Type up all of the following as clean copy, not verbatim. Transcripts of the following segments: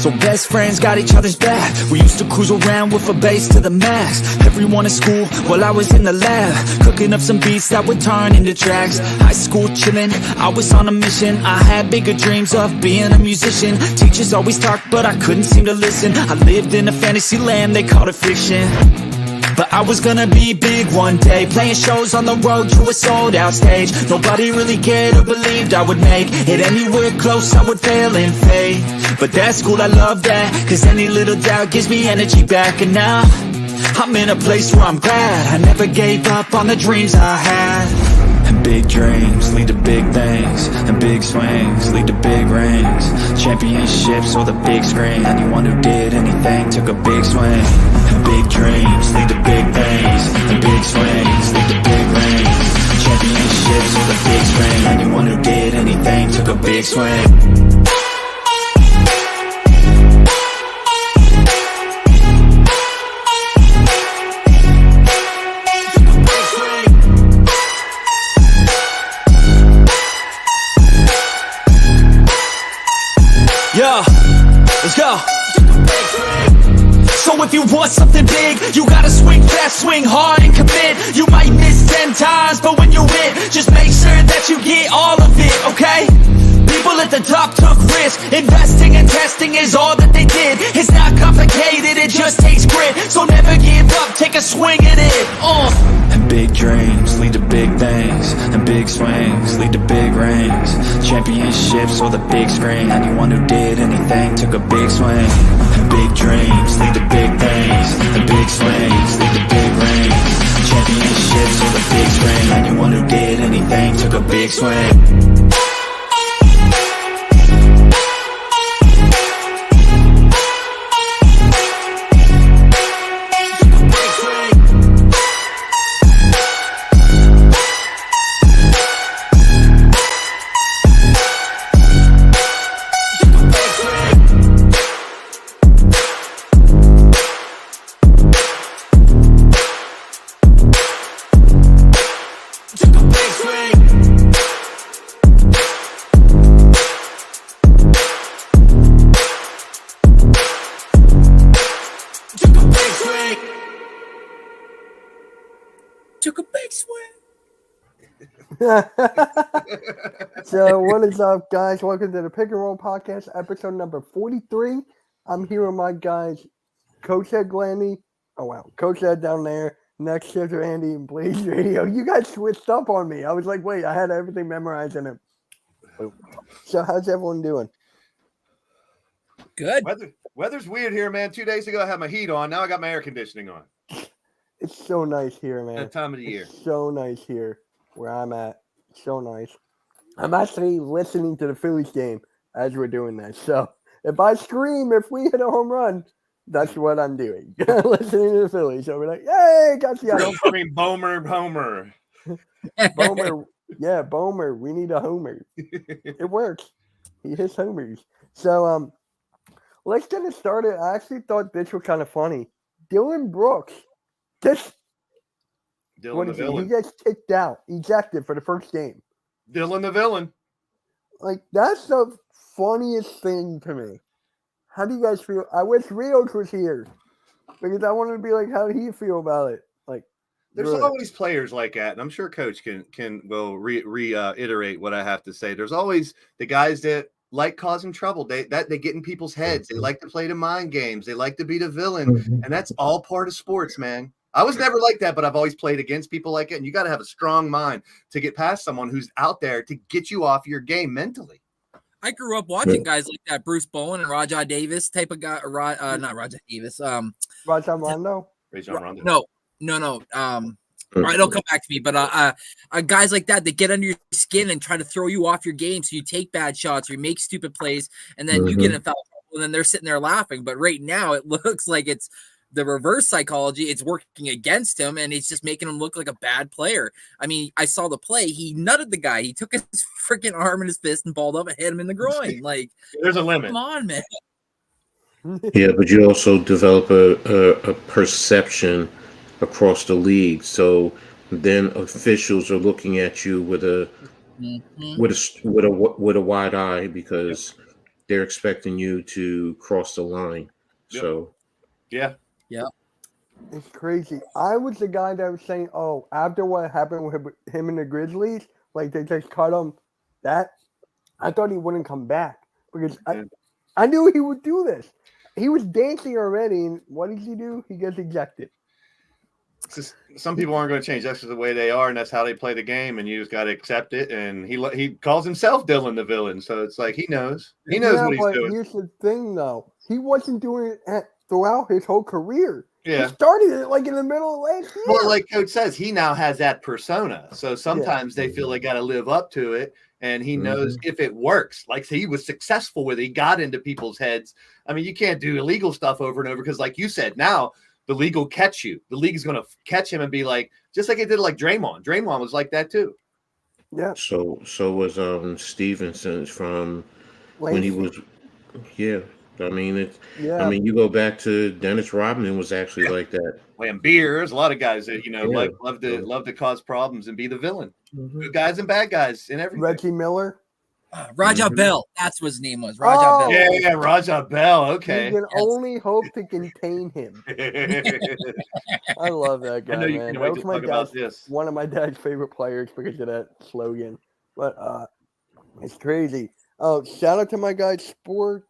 So best friends got each other's back. We used to cruise around with a bass to the max. Everyone in school while I was in the lab, cooking up some beats that would turn into tracks. High school chillin', I was on a mission. I had bigger dreams of being a musician. Teachers always talked but I couldn't seem to listen. I lived in a fantasy land, they called it fiction. But I was gonna be big one day, playing shows on the road to a sold out stage. Nobody really cared or believed I would make it anywhere close, I would fail and fade. But that's cool, I love that, cause any little doubt gives me energy back. And now, I'm in a place where I'm glad I never gave up on the dreams I had. And big dreams lead to big things, and big swings lead to big rings. Championships or the big screen, anyone who did anything took a big swing. And big dreams lead to big things, and big swings lead to big rings. Championships or the big screen, anyone who did anything took a big swing. Yeah, let's go. So if you want something big, you gotta swing fast, swing hard and commit. You might miss 10 times, but when you hit, just make sure that you get all of it, okay? People at the top took risks. Investing and testing is all that they did. It's not complicated, it just takes grit. So never give up, take a swing at it. And big dreams lead to big things, and big swings lead to big rings. Championships or the big screen, anyone who did anything took a big swing. And big dreams lead to big things, and big swings lead to big rings. Championships or the big screen, anyone who did anything took a big swing. Took a big swing. So what is up, guys? Welcome to the Pick and Roll Podcast, episode number 43. I'm here with my guys, Coach Ed Glandy. Oh wow, Coach Ed down there. Next to Andy and Blaze Radio. You guys switched up on me. I was like, wait, I had everything memorized in it. So how's everyone doing? Good. Weather's weird here, man. 2 days ago I had my heat on. Now I got my air conditioning on. It's so nice here, man. That time of the year. It's so nice here where I'm at. So nice. I'm actually listening to the Phillies game as we're doing this. So if I scream if we hit a home run, that's what I'm doing. Listening to the Phillies. So we're like, yay, got the Don't scream Bomer. Bomer. Yeah, Bomer. We need a homer. It works. He hits homers. So let's get it started. I actually thought this was kind of funny. Dylan Brooks. Dylan the villain. He gets kicked out, ejected for the first game. Dylan the villain. Like, that's the funniest thing to me. How do you guys feel? I wish Rios was here because I wanted to be like, how do you feel about it? Like, there's really. always players like that, and I'm sure Coach will reiterate what I have to say. There's always the guys that like causing trouble. They get in people's heads. They like to play the mind games. They like to be the villain, and that's all part of sports, man. I was never like that, but I've always played against people like it, and you got to have a strong mind to get past someone who's out there to get you off your game mentally. I grew up watching guys like that, Bruce Bowen and Rajah Davis type of guy. Not Rajah Davis. Rajon Rondo? Rajon Rondo. No. All right, it'll come back to me. But guys like that get under your skin and try to throw you off your game, so you take bad shots or you make stupid plays, and then you get in foul trouble, and then they're sitting there laughing. But right now, it looks like it's the reverse psychology. It's working against him, and it's just making him look like a bad player. I mean, I saw the play. He nutted the guy. He took his freaking arm in his fist and balled up and hit him in the groin. Like, there's a limit. Come on, man. Yeah, but you also develop a perception across the league. So then officials are looking at you with a wide eye because they're expecting you to cross the line. Yep. So Yeah. It's crazy. I was the guy that was saying, "Oh, after what happened with him and the Grizzlies, like they just cut him." That I thought he wouldn't come back because I knew he would do this. He was dancing already, and what did he do? He gets ejected. Just, some people aren't going to change. That's just the way they are, and that's how they play the game. And you just got to accept it. And he calls himself Dylan the villain, so it's like he knows what he's doing. Here's the thing, though. He wasn't doing it throughout his whole career. Yeah. He started it like in the middle of last year. Well, like Coach says, he now has that persona. So sometimes they feel they got to live up to it. And he knows if it works. Like he was successful with it. He got into people's heads. I mean, you can't do illegal stuff over and over because, like you said, now the league will catch you. The league is going to catch him and be like, just like it did like Draymond. Draymond was like that too. Yeah. So was Stevenson from when he was. Yeah. I mean, I mean, you go back to Dennis Rodman was actually like that. Playing beer. There's a lot of guys that love to cause problems and be the villain. Good guys and bad guys and everything. Reggie Miller, Raja Bell. That's what his name was. Raja Bell. Yeah, Raja Bell. Okay. You can only hope to contain him. I love that guy. I know you man. can That wait to was talk about this. one of my dad's favorite players because of that slogan. But it's crazy. Oh, shout out to my guy Sports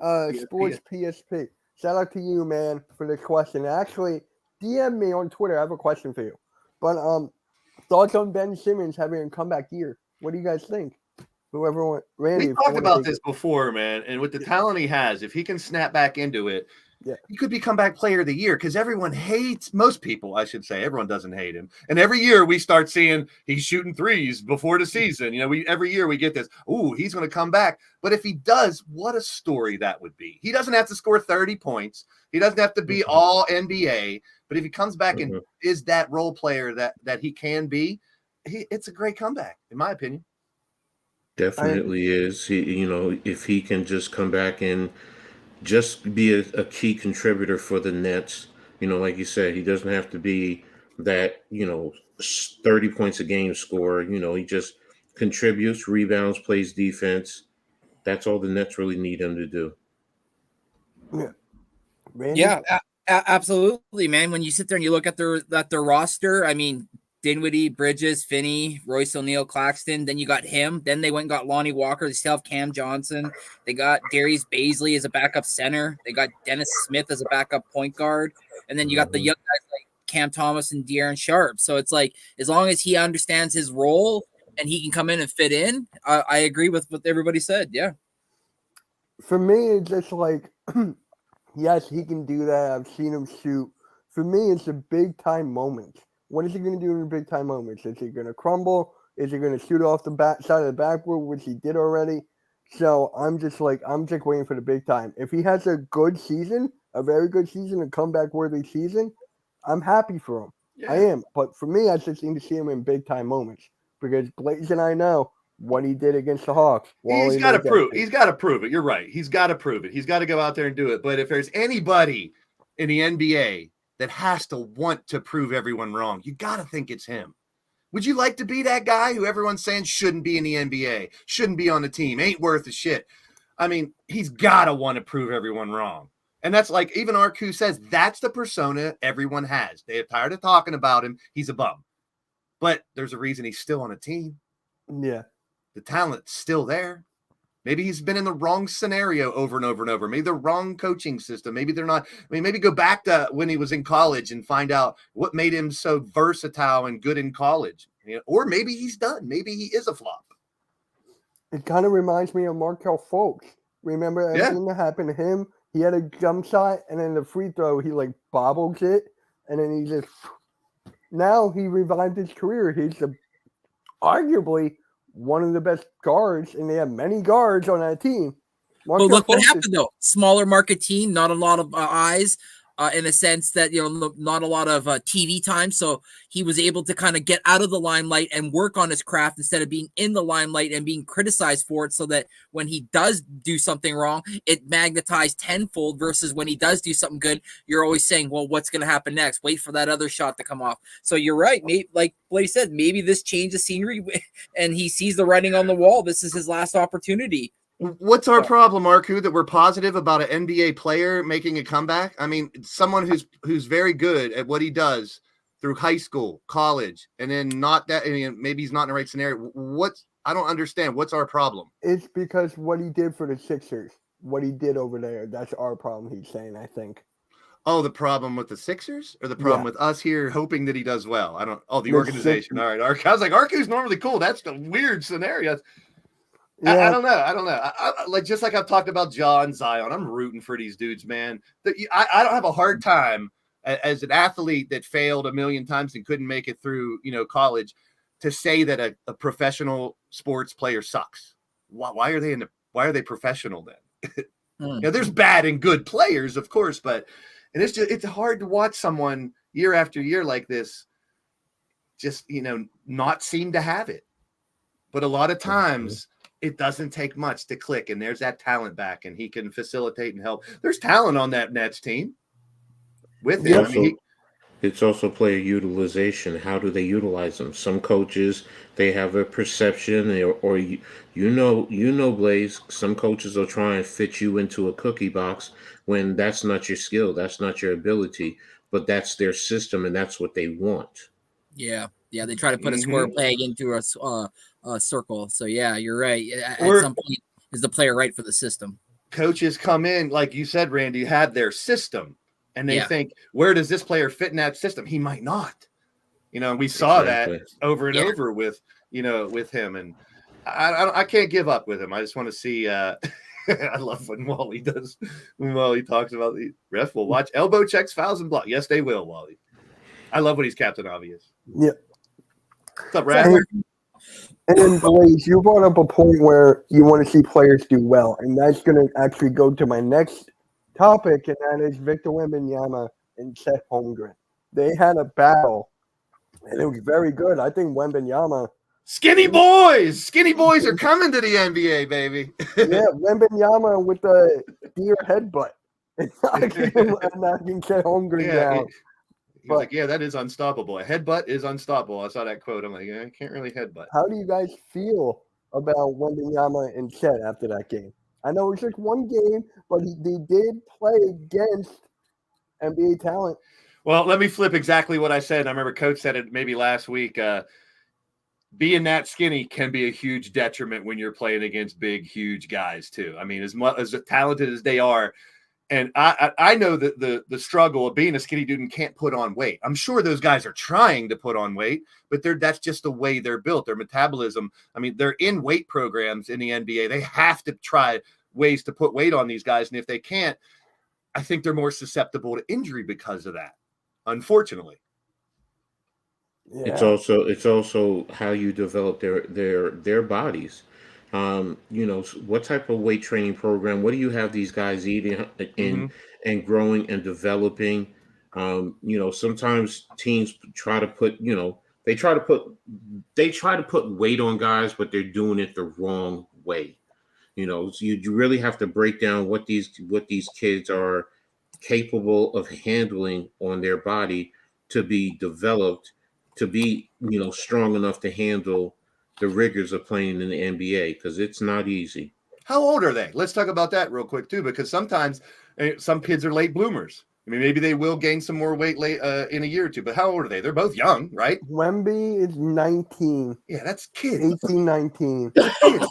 PSP. Shout out to you, man, for this question. Actually, DM me on Twitter. I have a question for you. But thoughts on Ben Simmons having a comeback year? What do you guys think? Whoever Randy. We talked about this before, man. And with the talent he has, if he can snap back into it, he could be comeback player of the year because everyone hates, most people, I should say, everyone doesn't hate him. And every year we start seeing he's shooting threes before the season. You know, every year we get this, he's going to come back. But if he does, what a story that would be. He doesn't have to score 30 points. He doesn't have to be all NBA. But if he comes back and is that role player that he can be, it's a great comeback, in my opinion. Definitely is. If he can just come back and just be a key contributor for the Nets, like you said, he doesn't have to be that, 30 points a game scorer. He just contributes, rebounds, plays defense. That's all the Nets really need him to do. Yeah. Randy? Yeah, absolutely, man. When you sit there and you look at their roster, I mean, Dinwiddie, Bridges, Finney, Royce O'Neal, Claxton. Then you got him. Then they went and got Lonnie Walker. They still have Cam Johnson. They got Darius Baisley as a backup center. They got Dennis Smith as a backup point guard. And then you got the young guys like Cam Thomas and De'Aaron Sharp. So it's like, as long as he understands his role and he can come in and fit in, I agree with what everybody said. Yeah. For me, it's just like, yes, he can do that. I've seen him shoot. For me, it's a big time moment. What is he going to do in the big time moments? Is he going to crumble? Is he going to shoot off the back side of the backboard, which he did already? So I'm just waiting for the big time. If he has a good season, a very good season, a comeback worthy season, I'm happy for him. Yeah. I am. But for me, I just need to see him in big time moments because Blaze and I know what he did against the Hawks. He's got to prove. He's got to prove it. You're right. He's got to prove it. He's got to go out there and do it. But if there's anybody in the NBA that has to want to prove everyone wrong, you got to think it's him. Would you like to be that guy who everyone's saying shouldn't be in the NBA, shouldn't be on the team, ain't worth a shit? I mean, he's got to want to prove everyone wrong. And that's like, even Arku says, that's the persona everyone has. They're tired of talking about him. He's a bum. But there's a reason he's still on a team. Yeah. The talent's still there. Maybe he's been in the wrong scenario over and over and over. Maybe the wrong coaching system. Maybe they're not. I mean, maybe go back to when he was in college and find out what made him so versatile and good in college. Or maybe he's done. Maybe he is a flop. It kind of reminds me of Markelle Fultz. Remember everything that happened to him? He had a jump shot, and then the free throw, he like bobbles it, and then he just. Now he revived his career. He's arguably one of the best guards, and they have many guards on that team. But look what happened, though. Smaller market team, not a lot of eyes, in a sense that, not a lot of TV time. So he was able to kind of get out of the limelight and work on his craft instead of being in the limelight and being criticized for it, so that when he does do something wrong, it magnetized tenfold versus when he does do something good, you're always saying, well, what's going to happen next? Wait for that other shot to come off. So you're right. Maybe, like Blake said, maybe this changes scenery and he sees the writing on the wall. This is his last opportunity. What's our problem, Marku, that we're positive about an NBA player making a comeback? I mean, someone who's very good at what he does through high school, college, and then not that. I mean, maybe he's not in the right scenario. I don't understand. What's our problem? It's because what he did for the Sixers, what he did over there, that's our problem, he's saying, I think. Oh, the problem with the Sixers or the problem with us here hoping that he does well? The organization. Sixers. All right. I was like, Arku's normally cool. That's the weird scenario. Yeah. I don't know. I like, just like I've talked about John Zion, I'm rooting for these dudes, man. I don't have a hard time as an athlete that failed a million times and couldn't make it through, college, to say that a professional sports player sucks. Why are they professional then? There's bad and good players, of course, but it's hard to watch someone year after year like this just, not seem to have it. But a lot of times it doesn't take much to click, and there's that talent back, and he can facilitate and help. There's talent on that Nets team with him. It's also player utilization. How do they utilize them? Some coaches, they have a perception, or Blaze, some coaches will try and fit you into a cookie box when that's not your skill, that's not your ability, but that's their system, and that's what they want. Yeah, they try to put a square peg into a circle. So yeah, you're right. At some point, is the player right for the system? Coaches come in, like you said, Randy, have their system, and they think, where does this player fit in that system? He might not. We saw that over and over with him, and I can't give up with him. I just want to see. I love when Wally talks about the ref will watch elbow checks, fouls, and block. Yes, they will, Wally. I love when he's Captain Obvious. Yeah. What's up, Brad? And Blaze, you brought up a point where you want to see players do well, and that's going to actually go to my next topic, and that is Victor Wembanyama and Chet Holmgren. They had a battle, and it was very good. I think Wembanyama. Skinny boys are coming to the NBA, baby. Yeah, Wembanyama with the deer headbutt. Knocking Chet Holmgren down. He's like, yeah, that is unstoppable. A headbutt is unstoppable. I saw that quote. I'm like, yeah, I can't really headbutt. How do you guys feel about Wembanyama and Chet after that game? I know it's just one game, but they did play against NBA talent. Well, let me flip exactly what I said. I remember Coach said it maybe last week. Being that skinny can be a huge detriment when you're playing against big, huge guys too. I mean, as talented as they are, and I know that the struggle of being a skinny dude and can't put on weight. I'm sure those guys are trying to put on weight, but that's just the way they're built. Their metabolism. I mean, they're in weight programs in the NBA. They have to try ways to put weight on these guys, and if they can't, I think they're more susceptible to injury because of that. Unfortunately. Yeah. It's also how you develop their bodies. What type of weight training program? What do you have these guys eating and growing and developing? Sometimes teams try to put weight on guys, but they're doing it the wrong way. So you really have to break down what these kids are capable of handling on their body to be developed, to be strong enough to handle the rigors of playing in the NBA, because it's not easy. How old are they? Let's talk about that real quick too, because sometimes some kids are late bloomers. I mean, maybe they will gain some more weight late in a year or two, but how old are they? They're both young, right? Wemby is 19. Yeah, that's kids. 18, 19. Kids.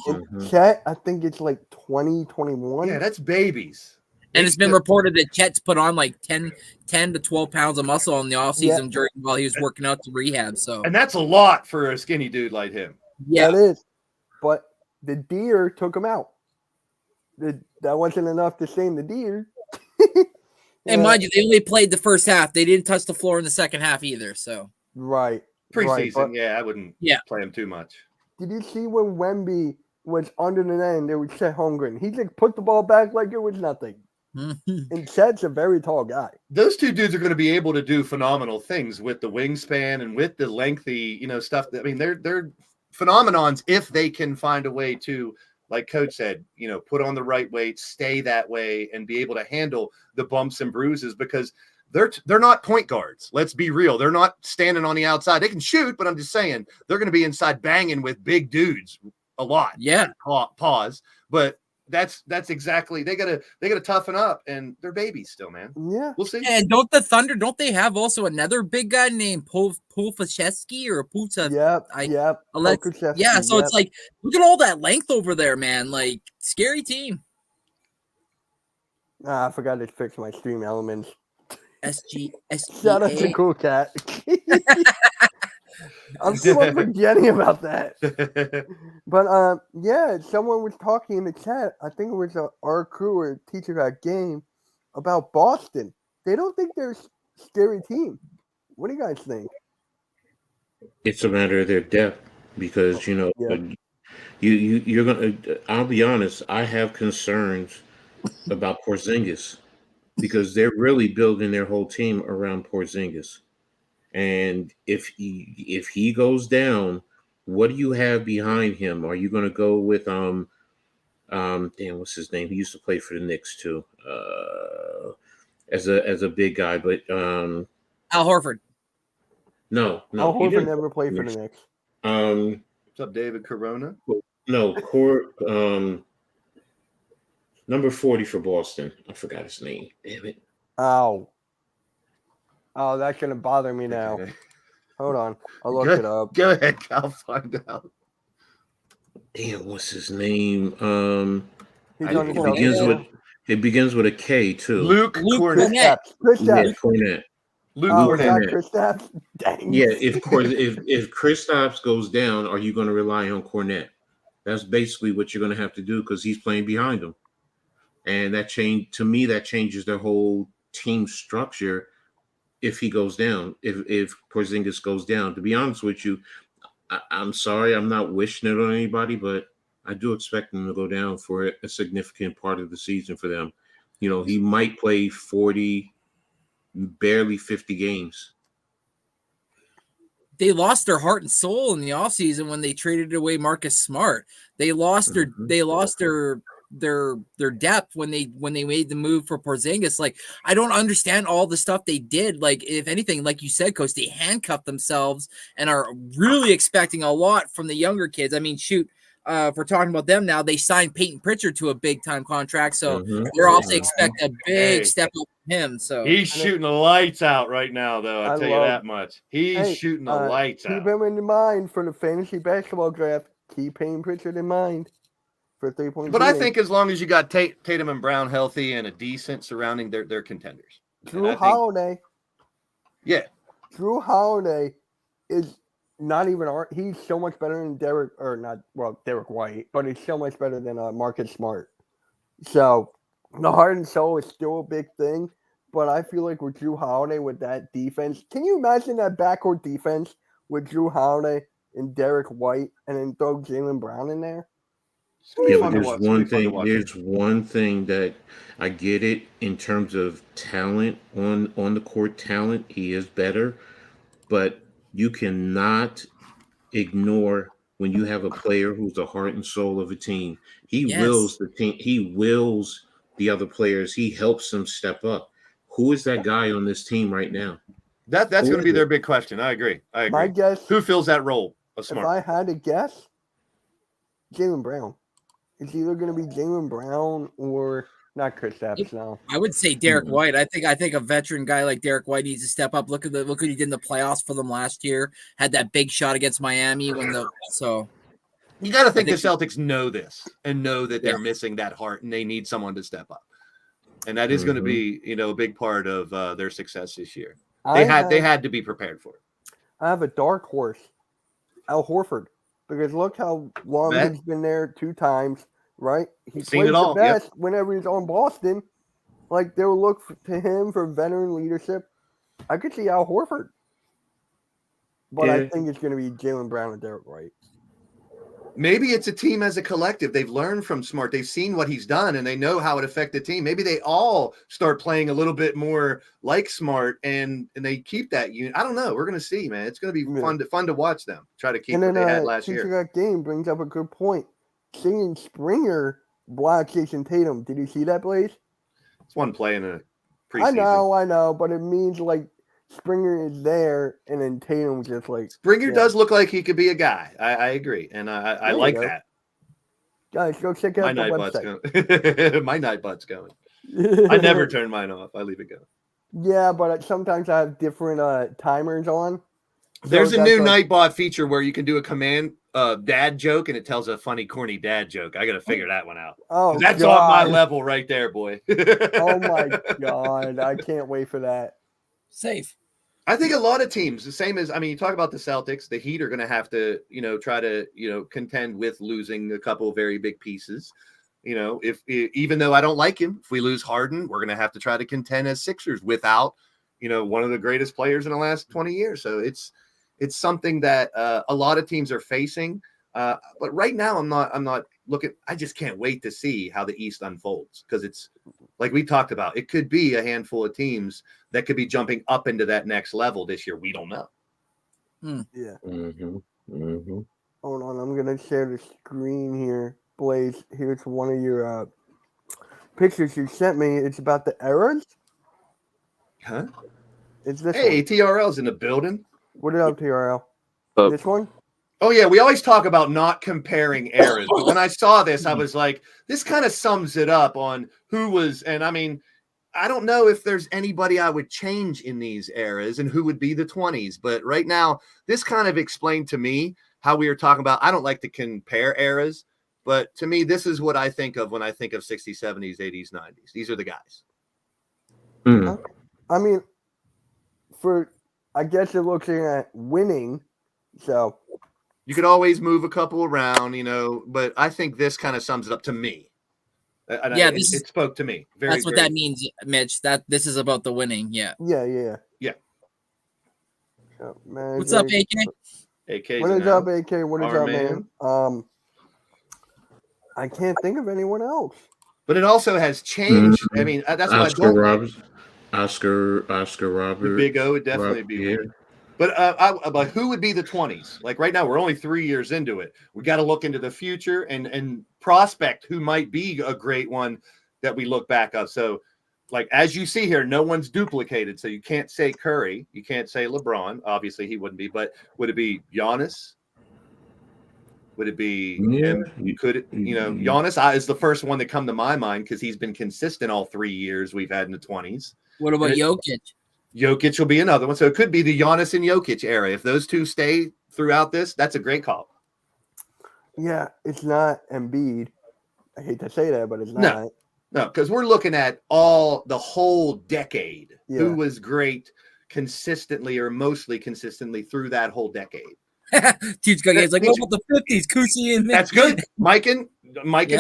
Chet, I think it's like 20, 21. Yeah, that's babies. And it's been reported that Chet's put on like 10 to 12 pounds of muscle in the offseason while he was working out to rehab. So, and that's a lot for a skinny dude like him. Yeah, that is. But the deer took him out. That wasn't enough to shame the deer. And mind you, they only played the first half. They didn't touch the floor in the second half either. So right. Preseason, I wouldn't play him too much. Did you see when Wemby was under the end? There was Chet Holmgren. He just put the ball back like it was nothing. And Chet's a very tall guy. Those two dudes are going to be able to do phenomenal things with the wingspan and with the lengthy, stuff. I mean, they're phenomenons if they can find a way to, like Coach said, put on the right weight, stay that way, and be able to handle the bumps and bruises, because they're not point guards. Let's be real. They're not standing on the outside. They can shoot, but I'm just saying they're going to be inside banging with big dudes a lot. Yeah. Pause. But that's exactly they gotta toughen up, and they're babies still, man. Yeah. We'll see. And don't the Thunder, don't they have also another big guy named Pulfaszewski or Puta? Yep. Yeah, so it's like, look at all that length over there, man. Like, scary team. I forgot to fix my stream elements. SGA. Shout out to Cool Cat. I'm still forgetting about that. But yeah, someone was talking in the chat. I think it was our crew or teacher at game about Boston. They don't think they're a scary team. What do you guys think? It's a matter of their depth because you're gonna. I'll be honest. I have concerns about Porzingis because they're really building their whole team around Porzingis. And if he goes down, what do you have behind him? Are you going to go with damn, what's his name? He used to play for the Knicks too, as a big guy, but Al Horford. No, Al Horford never played for the Knicks. What's up, David Corona? No, number 40 for Boston. I forgot his name. Damn it. Oh, that's gonna bother me now. Hold on, I'll look it up. Go ahead, I'll find out. Damn, what's his name? It begins with a K too. Luke Kornet. Kornet. Luke Kornet. Kristaps. Dang. Yeah, if Kristaps goes down, are you going to rely on Kornet? That's basically what you're going to have to do because he's playing behind him, and that changes their whole team structure. If he goes down, if Porzingis goes down, to be honest with you, I'm sorry, I'm not wishing it on anybody, but I do expect him to go down for a significant part of the season for them. You know, he might play 40, barely 50 games. They lost their heart and soul in the offseason when they traded away Marcus Smart. They lost their depth when they made the move for Porzingis. Like, I don't understand all the stuff they did. Like, if anything, like you said, Coach, they handcuffed themselves and are really expecting a lot from the younger kids. I mean, shoot, if we're talking about them now, they signed Peyton Pritchard to a big time contract, so they're also expect a big step up from him. So he's shooting the lights out right now, though. I'll tell you that much. He's shooting the lights out. Keep him in mind for the fantasy basketball draft. Keep Peyton Pritchard in mind. For 3.2. But I think as long as you got Tatum and Brown healthy and a decent surrounding, they're contenders. Drew Holiday. Yeah. Drew Holiday is not even he's so much better than Derek White, but he's so much better than Marcus Smart. So the heart and soul is still a big thing, but I feel like with Drew Holiday with that defense, can you imagine that backcourt defense with Drew Holiday and Derek White and then throw Jaylen Brown in there? Yeah, but there's one thing that I get it in terms of talent on the court talent. He is better, but you cannot ignore when you have a player who's the heart and soul of a team. He wills the team. He wills the other players. He helps them step up. Who is that guy on this team right now? That's going to be their big question. I agree. My guess. Who fills that role of Smart? If I had to guess, Jaylen Brown. It's either going to be Jaylen Brown or not Kristaps. No, I would say Derek White. I think a veteran guy like Derek White needs to step up. Look what he did in the playoffs for them last year. Had that big shot against Miami you got to think the Celtics know this and know that they're missing that heart and they need someone to step up, and that is going to be a big part of their success this year. They had to be prepared for it. I have a dark horse, Al Horford. Because look how long he's been there 2 times, right? He's played the best whenever he's on Boston. Like, they'll look to him for veteran leadership. I could see Al Horford. But I think it's going to be Jaylen Brown and Derek White. Maybe it's a team as a collective. They've learned from Smart. They've seen what he's done, and they know how it affected the team. Maybe they all start playing a little bit more like Smart, and they keep that unit. I don't know. We're going to see, man. It's going to be fun to watch them try to keep what they had last year. That game brings up a good point. Seeing Springer block Jason Tatum. Did you see that, Blaze? It's one play in a preseason. I know, but it means like Springer is there, and then Tatum just like Springer does look like he could be a guy. I agree, and I like that. Guys, go check My out the night butt's website. going. My night butt's going. I never turn mine off. I leave it going. Yeah, but sometimes I have different timers on. So There's a that's new like- Nightbot feature where you can do a command dad joke and it tells a funny, corny dad joke. I got to figure that one out. Oh, That's on my God. level right there, boy. Oh my God, I can't wait for that. Safe. I think a lot of teams, the same as, I mean, you talk about the Celtics, the Heat are going to have to, try to, contend with losing a couple of very big pieces. If even though I don't like him, if we lose Harden, we're going to have to try to contend as Sixers without, one of the greatest players in the last 20 years. So it's something that a lot of teams are facing. But right now, I'm not looking. I just can't wait to see how the East unfolds, because it's like we talked about. It could be a handful of teams that could be jumping up into that next level this year. We don't know. Yeah. Mm-hmm. Mm-hmm. Hold on, I'm gonna share the screen here. Blaze, here's one of your pictures you sent me. It's about the eras. Huh? It's this Hey, one. TRL's in the building. What is up, TRL? Oh. This one? Oh, yeah, we always talk about not comparing eras. But when I saw this, I was like, this kind of sums it up on who was. And I mean, I don't know if there's anybody I would change in these eras and who would be the 20s. But right now, this kind of explained to me how we were talking about. I don't like to compare eras, but to me, this is what I think of when I think of 60s, 70s, 80s, 90s. These are the guys. Mm. I mean, I guess you're looking at winning. So You could always move a couple around, but I think this kind of sums it up to me. Yeah, it spoke to me. That's what that means, Mitch. That this is about the winning. Yeah. yeah. Yeah. So, man, What's up, AK? AK's What is now. up, AK? What is Our up, man? I can't think of anyone else. But it also has changed. I mean, that's what I Oscar don't. Roberts. Oscar The Roberts. Big O would definitely be yeah. one. But but who would be the 20s? Like right now, we're only 3 years into it. We got to look into the future and prospect who might be a great one that we look back up. So, like as you see here, no one's duplicated. So you can't say Curry, you can't say LeBron. Obviously, he wouldn't be. But would it be Giannis? Would it be? Yeah. Could it? Giannis is the first one that come to my mind because he's been consistent all 3 years we've had in the 20s. What about Jokic? Jokic will be another one. So it could be the Giannis and Jokic era. If those two stay throughout this, that's a great call. Yeah, it's not Embiid. I hate to say that, but it's not. No, because we're looking at the whole decade. Yeah. Who was great consistently or mostly consistently through that whole decade. Dude's got guys like, what about the 50s? Kusi and That's good. Mike and Yeah.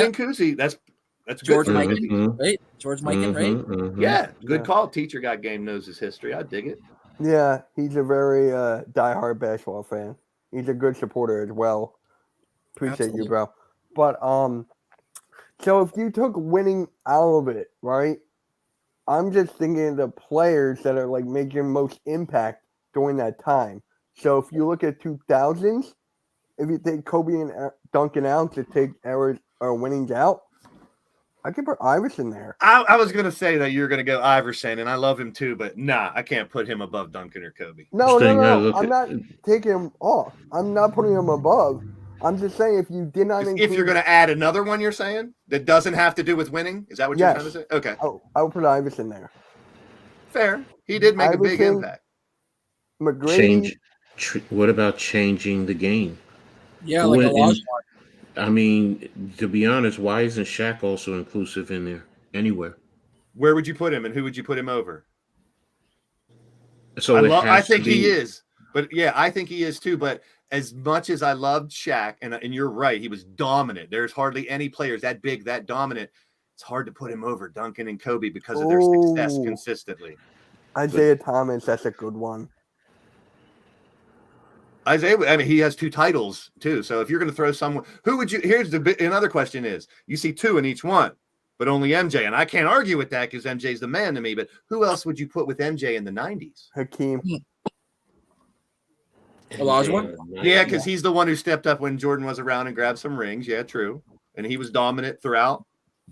Kusi. That's George good. Mikan, Mhm. right? George Mikan, right? Mhm. Yeah, good Yeah. call. Teacher got game, knows his history. I dig it. Yeah, he's a very diehard basketball fan. He's a good supporter as well. Appreciate you, Absolutely. bro. But so if you took winning out of it, right? I'm just thinking of the players that are like making most impact during that time. So if you look at 2000s, if you take Kobe and Duncan out to take errors or winnings out, I could put Iverson there. I was going to say that you're going to go Iverson, and I love him too, but nah, I can't put him above Duncan or Kobe. No. Look I'm not taking him off. I'm not putting him above. I'm just saying if you did not If you're going to add another one, you're saying that doesn't have to do with winning? Is that what you're Yes. trying to say? Okay, I would put Iverson there. fair. He did make a big Iverson, impact. McGrady. What about changing the game? Yeah, like When- Olajuwon. I mean, to be honest, why isn't Shaq also inclusive in there anywhere? Where would you put him, and who would you put him over? So I think he is, but yeah, I think he is too. But as much as I loved Shaq, and you're right, he was dominant. There's hardly any players that big, that dominant. It's hard to put him over Duncan and Kobe because of their success Ooh. consistently. Isaiah Thomas, that's a good one. Isaiah, I mean, he has 2 titles too. So if you're going to throw someone, who would you? Here's another question: is you see 2 in each one, but only MJ, and I can't argue with that because MJ's the man to me. But who else would you put with MJ in the 90s? Hakeem. Olajuwon? Yeah, because he's the one who stepped up when Jordan was around and grabbed some rings. Yeah, true, and he was dominant throughout.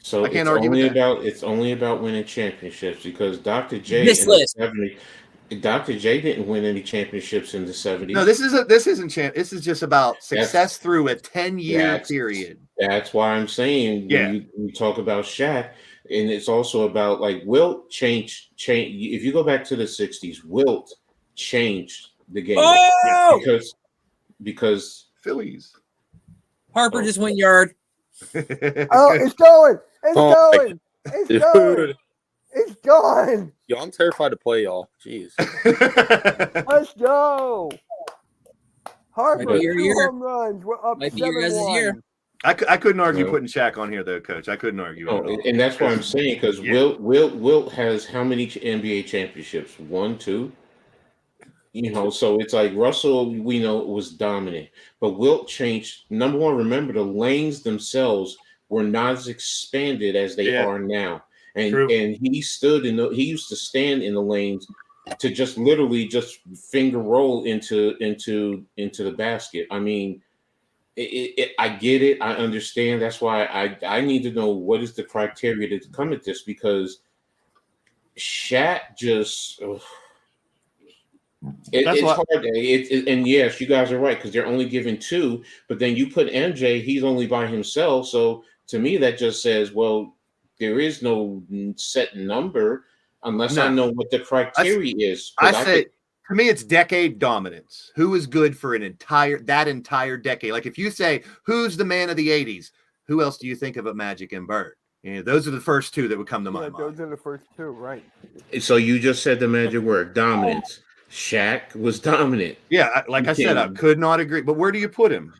So I can't argue with that. it's only about winning championships because Dr. J This in the list. 70s, Dr. J didn't win any championships in the 70s. No, this isn't champ. This is just about success through a 10-year That's period. That's why I'm saying Yeah. when you talk about Shaq, and it's also about like Wilt change. If you go back to the 60s, Wilt changed the game Oh, because Phillies. Harper just went yard. Oh, it's going. It's Oh my going. It's going. Dude, It's going. yo, I'm terrified to play y'all. Jeez. Let's go. Harper, Might be your 2 year. home runs. We're up Might be your guys' 7-1. year. I couldn't argue No. putting Shaq on here though, Coach. I couldn't argue. oh, at all. and that's what I'm saying because Yeah. Wilt has how many NBA championships? 1, 2. So it's like Russell, we know, was dominant, but Wilt changed. Number one, remember the lanes themselves were not as expanded as they Yeah. are now, and True. and he used to stand in the lanes to just literally just finger roll into the basket. I mean, I get it, I understand. That's why I need to know what is the criteria to come at this because Shaq just. That's It's why- hard. And yes, you guys are right because they're only given 2. But then you put MJ, he's only by himself. So to me, that just says, well, there is no set number unless I No. know what the criteria is. 'Cause I say to me, it's decade dominance. Who is good for that entire decade? Like if you say who's the man of the '80s, who else do you think of but Magic and Bird? Those are the first 2 that would come to my Yeah, mind. those are the first 2, right? So you just said the magic word, dominance. Shaq was dominant. Yeah, like I said, I Yeah. could not agree. But where do you put him?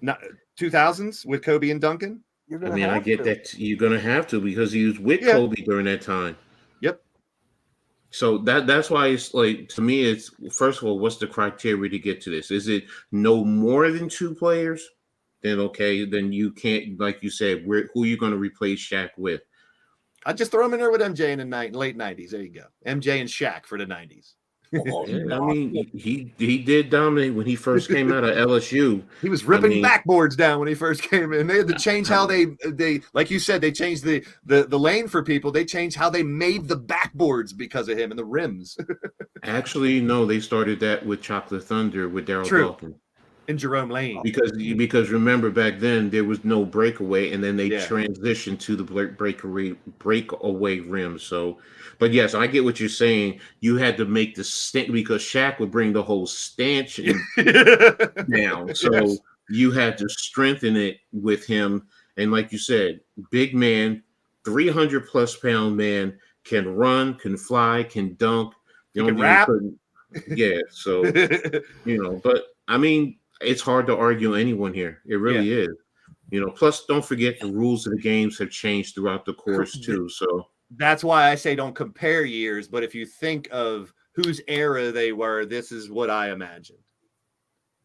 Not 2000s with Kobe and Duncan? You're I gonna mean, I have get to. that you're gonna have to because he was with Yeah. Kobe during that time. Yep. So that's why it's like to me, it's first of all, what's the criteria to get to this? Is it no more than 2 players? Then okay, then you can't, like you said, who are you going to replace Shaq with? I'd just throw him in there with MJ in the late 90s. There you go. MJ and Shaq for the 90s. Oh, Yeah, no. I mean, he did dominate when he first came out of LSU. He was ripping mean- backboards down when he first came in. They had to change how they like you said, they changed the lane for people. They changed how they made the backboards because of him and the rims. Actually, no, they started that with Chocolate Thunder with Daryl True. Dawkins. And Jerome Lane. Because remember back then there was no breakaway, and then they Yeah. transitioned to the breakaway rim. So, but yes, I get what you're saying. You had to make the stand because Shaq would bring the whole stanchion down. So Yes. you had to strengthen it with him, and like you said, big man, 300+ pound man, can run, can fly, can dunk. He can only thing rap. couldn't- Yeah, so but I mean, it's hard to argue anyone here. It really is. Plus don't forget the rules of the games have changed throughout the course too. So That's why I say don't compare years, but if you think of whose era they were, this is what I imagined.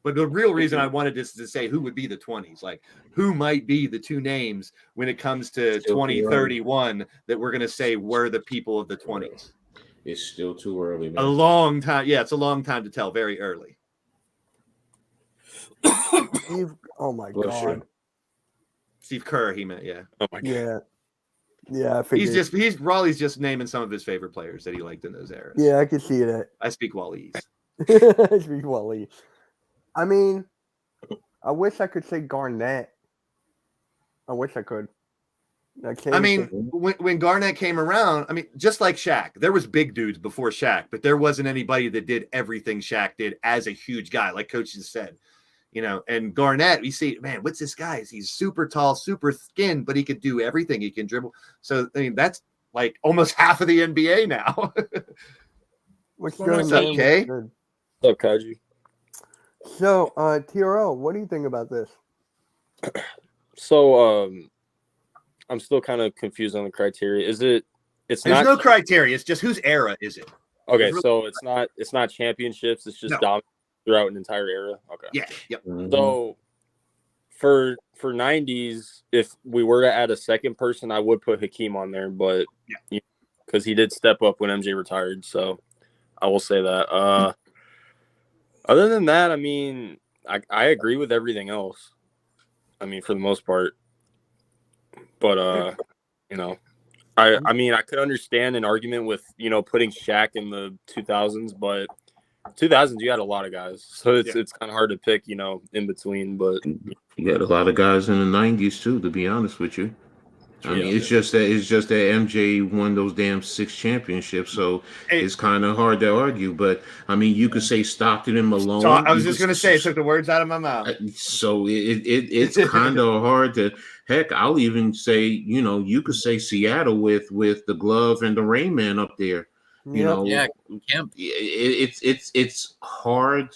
But the real reason I wanted this to say who would be the 20s, like who might be the 2 names when it comes to Still too early. 2031 that we're going to say were the people of the 20s. it's still too early, A man. long time. Yeah, it's a long time to tell. Very early. Steve, oh my Bless you. god. Steve Kerr, he meant, yeah. Oh my god. Yeah. Yeah, I figured. Raleigh's just naming some of his favorite players that he liked in those eras. Yeah, I can see that. I speak Waleese. Speak Wally. I mean, I wish I could say Garnett. I wish I could. I mean, when Garnett came around, I mean, just like Shaq, there was big dudes before Shaq, but there wasn't anybody that did everything Shaq did as a huge guy, like Coach just said. And Garnett, we see, man, what's this guy? He's super tall, super thin, but he could do everything. He can dribble. So, I mean, that's like almost half of the NBA now. what's Well, good, it's man? okay. What's good? What's up, Kaji? So, TRL, what do you think about this? So, I'm still kind of confused on the criteria. It's There's not no criteria. It's just whose era is it? okay. really- So it's not championships. It's just No. dominant throughout an entire era. Okay. Yeah. Yep. Mhm. So for 90s, if we were to add a second person, I would put Hakeem on there, but because he did step up when MJ retired, so I will say that. Other than that, I mean, I agree with everything else. I mean, for the most part, but I mean, I could understand an argument with, putting Shaq in the 2000s, but 2000s you had a lot of guys, so it's kind of hard to pick, in between. But You had a lot of guys in the 90s too, to be honest with you. I mean, it's just that MJ won those damn 6 championships, so it's kind of hard to argue. But I mean, you could say Stockton and Malone. So I was just gonna say, it took the words out of my mouth. So it's kind of hard to. Heck, I'll even say, you could say Seattle with the Glove and the Rain Man up there. Yeah, Kemp. It's hard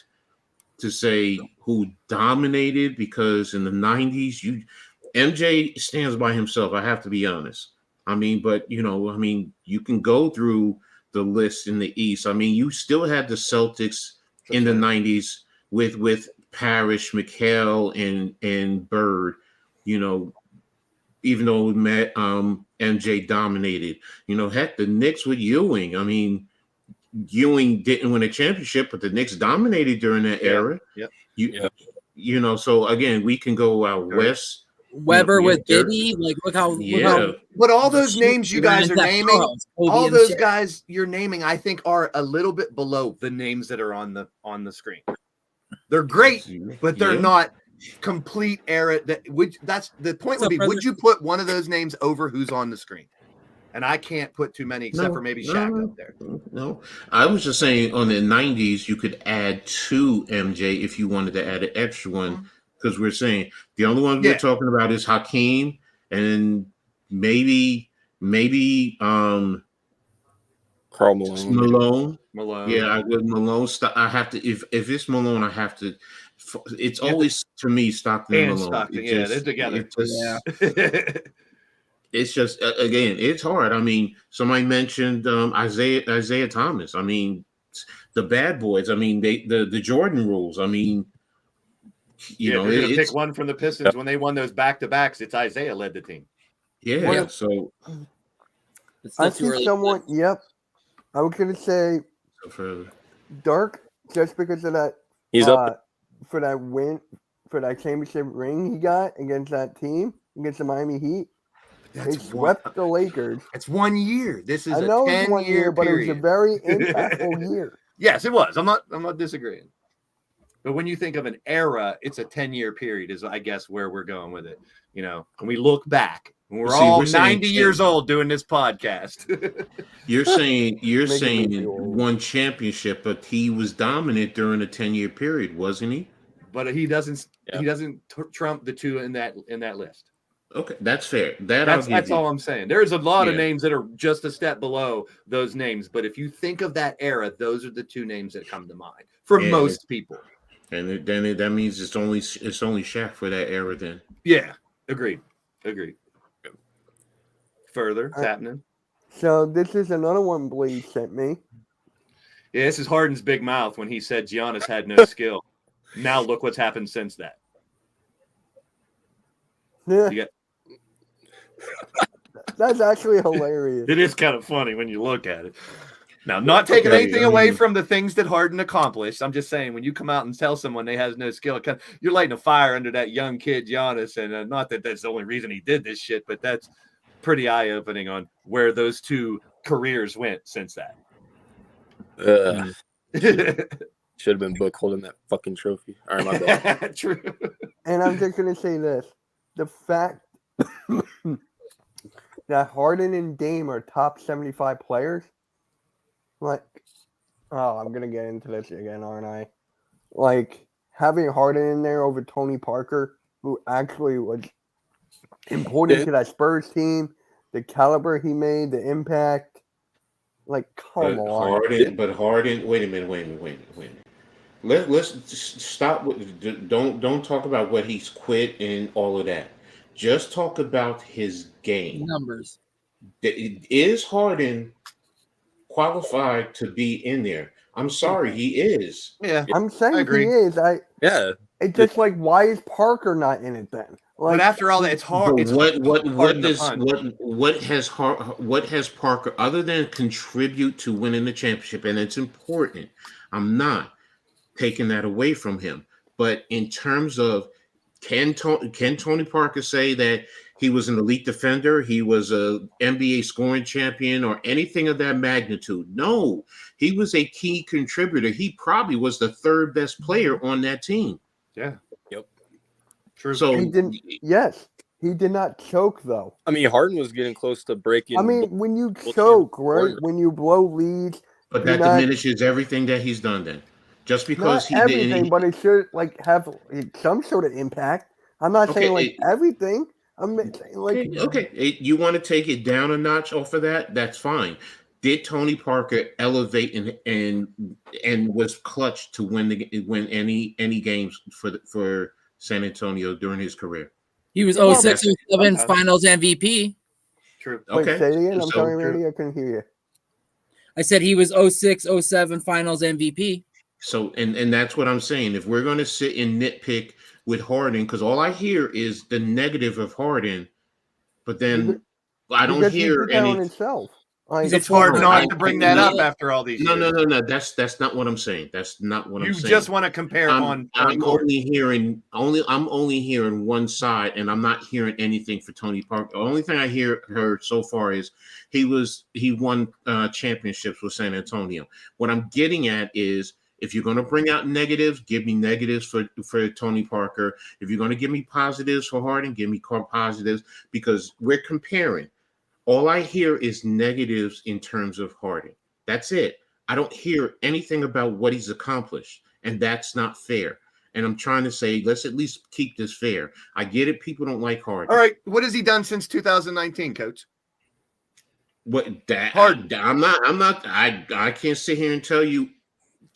to say who dominated, because in the 90s, MJ stands by himself. I have to be honest. I mean, but you can go through the list in the East. I mean, you still had the Celtics in the 90s with Parrish, McHale, and Bird. Even though MJ dominated. Heck, the Knicks with Ewing. I mean, Ewing didn't win a championship, but the Knicks dominated during that era. Yep. So again, we can go out west. Weber with Bibby, look how. But all those names you guys are naming, all those guys you're naming, I think are a little bit below the names that are on the screen. They're great, but they're not complete era. That's the point. Would be, would you put one of those names over who's on the screen? And I can't put too many except for maybe Shaq up there. No, I was just saying on the 90s you could add 2 MJ if you wanted to add an extra one. Because we're saying the only one we're talking about is Hakeem, and maybe Karl Malone. Malone. I would Malone. I have to if it's Malone, I have to. It's always to me Stockton and Malone. Stockton, they're together. It's just again, it's hard. I mean, somebody mentioned Isaiah Thomas. I mean, the Bad Boys. I mean, the Jordan rules. I mean. You're going to pick one from the Pistons when they won those back-to-backs. It's Isaiah led the team. So I see someone. Yep, I was going to say Dirk, just because of that. He's up for that win, for that championship ring he got against that team, against the Miami Heat. They swept the Lakers. It's 1 year. This is I know a 10-year 1 year, but it was a very impactful year. Yes, it was. I'm not disagreeing. But when you think of an era, it's a 10-year period is, I guess, where we're going with it. When we look back, we're all 90 years old doing this podcast. You're saying one championship, but he was dominant during a 10-year period, wasn't he? But he doesn't trump the 2 in that list. Okay, that's fair. That's all I'm saying. There's a lot of names that are just a step below those names, but if you think of that era, those are the 2 names that come to mind for most people. And then that means it's only Shaq for that era then. Yeah, agreed. Further, it's happening. So this is another one Bleed sent me. Yeah, this is Harden's big mouth when he said Giannis had no skill. Now look what's happened since that. That's actually hilarious. It is kind of funny when you look at it. Now, not taking anything away from the things that Harden accomplished. I'm just saying, when you come out and tell someone they has no skill, you're lighting a fire under that young kid, Giannis. And not that that's the only reason he did this shit, but that's pretty eye-opening on where those 2 careers went since that. Should have been Book holding that fucking trophy. All right, my bad. True. And I'm just going to say this. The fact that Harden and Dame are top 75 players, I'm going to get into this again, aren't I? Having Harden in there over Tony Parker, who actually was important to that Spurs team, the caliber he made, the impact. Come on. But Harden, wait a minute. Let's stop. Don't talk about what he's quit and all of that. Just talk about his game. Numbers. Is Harden qualified to be in there? I'm sorry, he is. Yeah, I'm saying I agree. he is. It's just why is Parker not in it then? But after all that, it's hard. It's What has Parker, other than contribute to winning the championship, and it's important. I'm not taking that away from him, but in terms of Can Tony Parker say that he was an elite defender, he was a NBA scoring champion, or anything of that magnitude? No, he was a key contributor. He probably was the third best player on that team. Yeah. Yep. True. So He didn't. Yes, he did not choke though. I mean, Harden was getting close to breaking. I mean, when you choke, right? When you blow leads, but that diminishes everything that he's done. Then, just because he everything, didn't, but it should like have some sort of impact. I'm not saying like everything. I'm saying like okay. You want to take it down a notch off of that? That's fine. Did Tony Parker elevate and was clutch to win any games for San Antonio during his career? He was 06-07 Finals MVP. True. Wait, Okay. say it again. I'm So sorry, Randy. I couldn't hear you. I said he was 06-07 Finals MVP. So and that's what I'm saying. If we're going to sit and nitpick with Harden, because all I hear is the negative of Harden, but then I don't hear any. Himself. It's hard not to bring that up after all these years. No. That's not what I'm saying. That's not what I'm saying. You just want to compare I'm only hearing one side, and I'm not hearing anything for Tony Parker. The only thing I heard so far is he won championships with San Antonio. What I'm getting at is, if you're going to bring out negatives, give me negatives for Tony Parker. If you're going to give me positives for Harden, give me positives, because we're comparing. All I hear is negatives in terms of Harden. That's it. I don't hear anything about what he's accomplished, and that's not fair. And I'm trying to say, let's at least keep this fair. I get it. People don't like Harden. All right. What has he done since 2019, Coach? What that Harden? I can't sit here and tell you.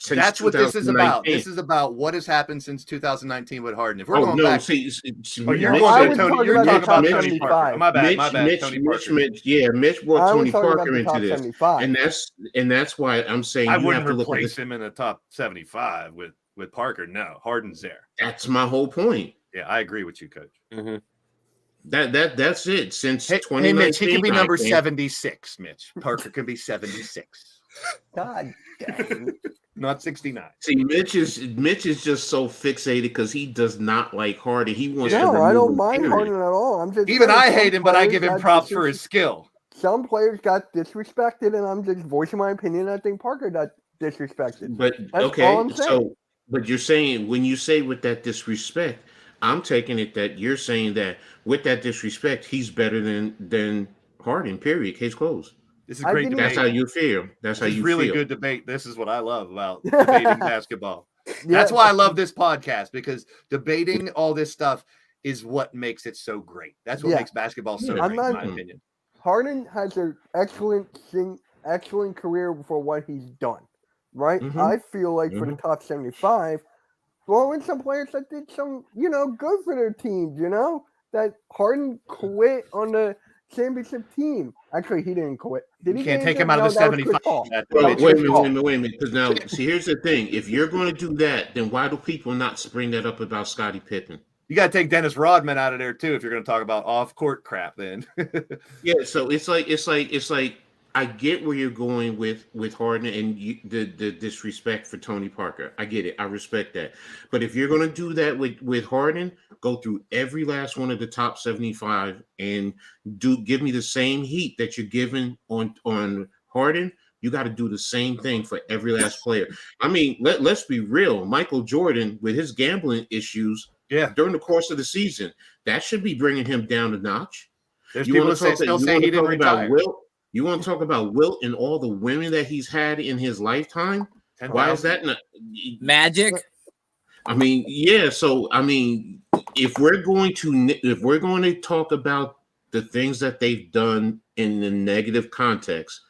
That's what this is about. This is about what has happened since 2019 with Harden. If we're going back, you're talking about Tony Parker. My bad. Tony Parker. Mitch brought Tony Parker into this, 75. and that's why I'm saying I wouldn't replace him in the top 75 with Parker. No, Harden's there. That's my whole point. Yeah, I agree with you, Coach. Mm-hmm. That's it. Since 2019, hey, Mitch, he can be number 76. Mitch Parker can be 76. God dang. Not 69. See, Mitch is just so fixated because he does not like Harden. He wants to. No, I don't mind Harden at all. I'm just even I hate him, but I give him props for his skill. Some players got disrespected, and I'm just voicing my opinion. I think Parker got disrespected. But that's okay, so but you're saying, when you say with that disrespect, I'm taking it that you're saying that with that disrespect, he's better than Harden. Period. Case closed. This is great debate. That's how you feel. That's how you feel. Really good debate. This is what I love about debating basketball. That's why I love this podcast, because debating all this stuff is what makes it so great. That's what makes basketball so great, in my opinion. Harden has an excellent career for what he's done, right? Mm-hmm. I feel like for the top 75, throw in some players that did some, good for their teams, that Harden quit on the championship team. Actually, he didn't quit. Did he? You can't take him out of the 75. Wait a minute. Because now, see, here's the thing. If you're going to do that, then why do people not spring that up about Scottie Pippen? You got to take Dennis Rodman out of there too if you're going to talk about off-court crap. Then, yeah. So it's like I get where you're going with Harden and the disrespect for Tony Parker. I get it. I respect that. But if you're going to do that with Harden, go through every last one of the top 75 and give me the same heat that you're giving on Harden. You got to do the same thing for every last player. I mean, let's be real. Michael Jordan, with his gambling issues during the course of the season, that should be bringing him down a notch. There's people that still say he didn't retire. You want to talk about Wilt and all the women that he's had in his lifetime? 10, why is that not Magic? I mean, yeah. So, I mean, if we're going to talk about the things that they've done in the negative context,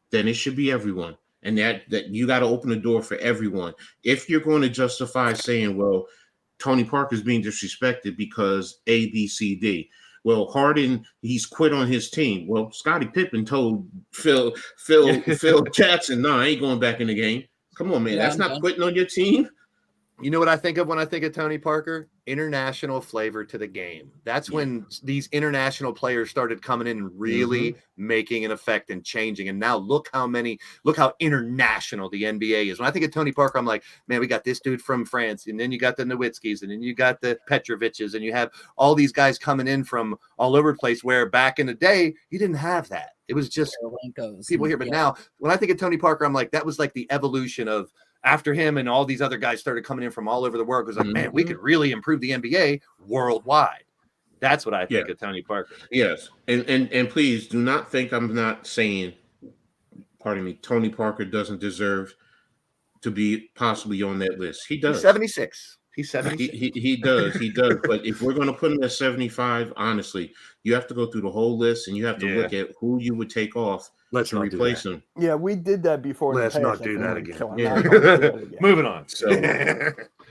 then it should be everyone, and that you got to open the door for everyone. If you're going to justify saying, well, Tony Parker's being disrespected because A, B, C, D. Well, Harden, he's quit on his team. Well, Scottie Pippen told Phil Jackson, no, I ain't going back in the game. Come on, man. That's not quitting on your team. You know what I think of when I think of Tony Parker? International flavor to the game. That's when these international players started coming in and really making an effect and changing. And now look how international the NBA is. When I think of Tony Parker, I'm like, man, we got this dude from France, and then you got the Nowitzkis, and then you got the Petroviches, and you have all these guys coming in from all over the place, where back in the day, you didn't have that. It was just people here. But now when I think of Tony Parker, I'm like, that was like the evolution of after him and all these other guys started coming in from all over the world. Because like, man, we could really improve the NBA worldwide. That's what I think of Tony Parker. Yes. And please do not think I'm not saying, pardon me, Tony Parker doesn't deserve to be possibly on that list. He does. He's 76. He's 76. He does. He does. But if we're going to put him at 75, honestly, you have to go through the whole list and you have to look at who you would take off to replace him. Yeah, we did that before. Let's not do that again. So Moving on. So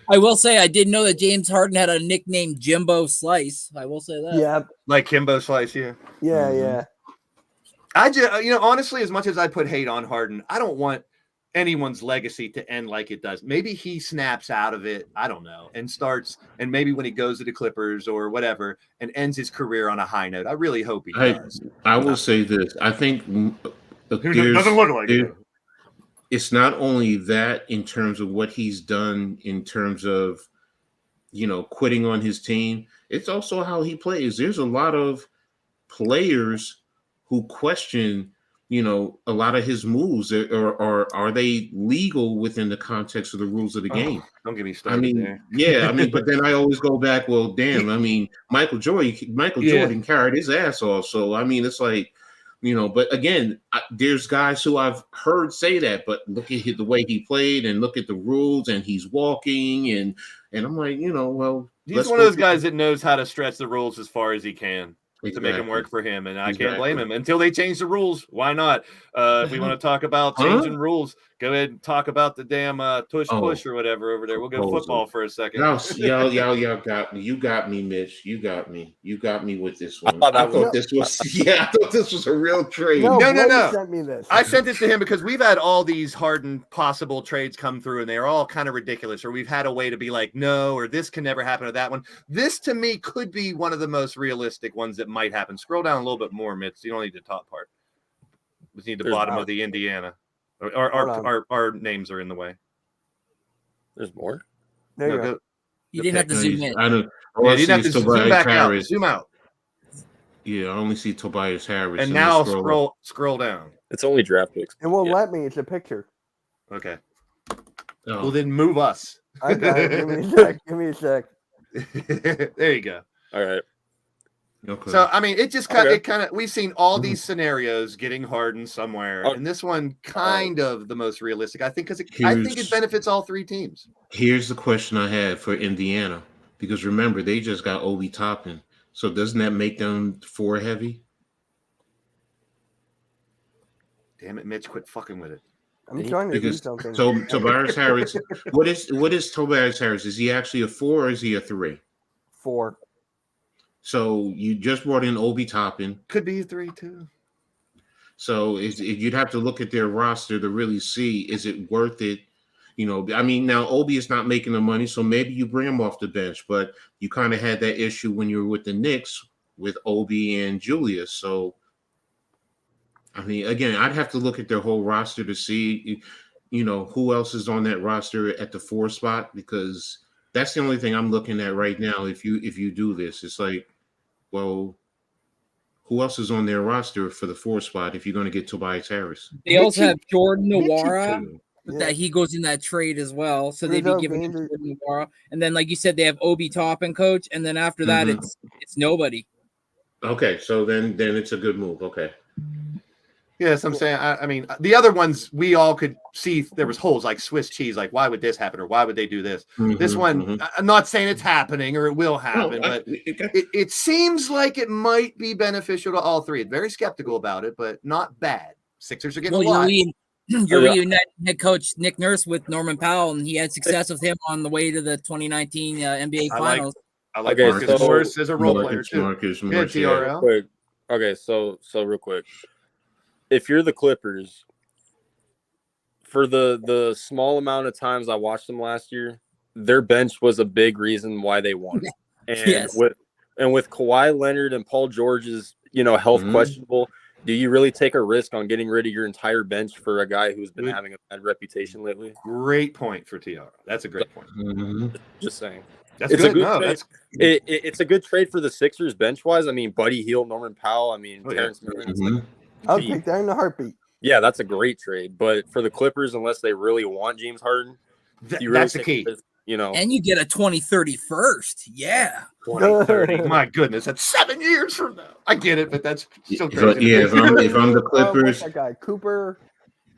I will say I did know that James Harden had a nickname, Jimbo Slice. I will say that. Yeah. Like Kimbo Slice, yeah. Yeah. I just, honestly, as much as I put hate on Harden, I don't want anyone's legacy to end like it does. Maybe he snaps out of it, I don't know, and maybe when he goes to the Clippers or whatever and ends his career on a high note. I really hope he does. I will say this. I think it doesn't look like it. It's not only that in terms of what he's done in terms of, quitting on his team. It's also how he plays. There's a lot of players who question a lot of his moves, or are they legal within the context of the rules of the game? Don't get me started there. But then I always go back, well, damn, Michael Jordan carried his ass off. So, it's like, but again, there's guys who I've heard say that, but look at the way he played and look at the rules and he's walking and I'm like, well. He's one of those guys that knows how to stretch the rules as far as he can. To make him work for him, and I can't blame him until they change the rules. Why not? If we want to talk about changing rules, go ahead and talk about the damn push or whatever over there. We'll go football for a second. Y'all got me. You got me, Mitch. You got me with this one. I thought this was a real trade. No. Sent me this. I sent this to him because we've had all these Harden possible trades come through, and they're all kind of ridiculous. Or we've had a way to be like, no, or this can never happen to that one. This to me could be one of the most realistic ones that might happen. Scroll down a little bit more, Mitch. You don't need the top part. We need the bottom of the Indiana. Our names are in the way. There's more. There you go. You didn't have to zoom in. I don't. You didn't have to zoom back out. Zoom out. Yeah, I only see Tobias Harris. And now scroll down. It's only draft picks. It won't let me. It's a picture. Okay. Oh. Well, then move us. I got it. Give me a sec. There you go. All right. Okay. So it just kind of we've seen all these scenarios getting Harden somewhere, and this one kind of the most realistic, I think, because I think it benefits all three teams. Here's the question I have for Indiana, because remember they just got Obi Toppin, so doesn't that make them 4 heavy? Damn it, Mitch, quit fucking with it. I'm trying to do something. So Tobias Harris, what is Tobias Harris? Is he actually a 4 or is he a 3? 4. So you just brought in Obi Toppin. Could be a 3 too. So you'd have to look at their roster to really see, is it worth it? Now Obi is not making the money, so maybe you bring him off the bench, but you kind of had that issue when you were with the Knicks with Obi and Julius. So, again, I'd have to look at their whole roster to see, who else is on that roster at the 4 spot, because that's the only thing I'm looking at right now. If you do this, it's like, well, who else is on their roster for the 4 spot if you're going to get Tobias Harris? They also have Jordan Nwora, that he goes in that trade as well. So they'd be giving him Jordan Nwora. And then, like you said, they have Obi Toppin, coach. And then after that, it's nobody. Okay, so then it's a good move. Okay. Yes, I'm saying. The other ones we all could see there was holes like Swiss cheese. Like, why would this happen or why would they do this? This one, I'm not saying it's happening or it will happen, but it seems like it might be beneficial to all three. It's very skeptical about it, but not bad. Sixers are getting a lot. You're reuniting head coach Nick Nurse with Norman Powell, and he had success with him on the way to the 2019 NBA Finals. I like Marcus Morris as a role player too. TRL. Okay, so real quick. If you're the Clippers, for the small amount of times I watched them last year, their bench was a big reason why they won. And Yes. with Kawhi Leonard and Paul George's, health questionable, do you really take a risk on getting rid of your entire bench for a guy who's been having a bad reputation lately? Great point for TR. That's a great point. Just saying. That's It's good. a good No, trade. that's It's a good trade for the Sixers bench wise. I mean, Buddy Hield, Norman Powell. I mean, Terrence Mann. It's like, I'll take that in a heartbeat. yeah, that's a great trade. But for the Clippers, unless they really want James Harden, you really that's the take key. a risk, And you get a 2030 first. Yeah. 2030. My goodness, that's 7 years from now. I get it, but that's still crazy. Yeah, if I'm the What's Clippers, that guy? Cooper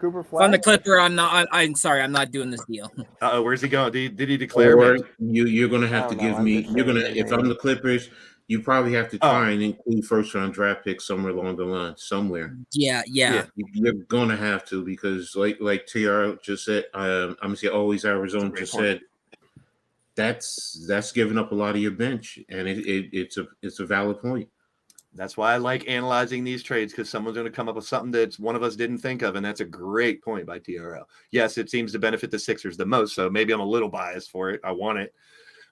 If Flag? I'm the Clipper, I'm sorry, I'm not doing this deal. Where's he going? Did he declare? or you're gonna have I to don't know, give I'm me. just You're gonna saying, if man. I'm the Clippers, you probably have to try and include first round draft picks somewhere along the line, somewhere. Yeah. You're gonna have to because like TR just said, I'm gonna say always Arizona just said. That's giving up a lot of your bench, and it's a valid point. That's why I like analyzing these trades, because someone's going to come up with something that one of us didn't think of, and that's a great point by TRL. Yes, it seems to benefit the Sixers the most, so maybe I'm a little biased for it. I want it,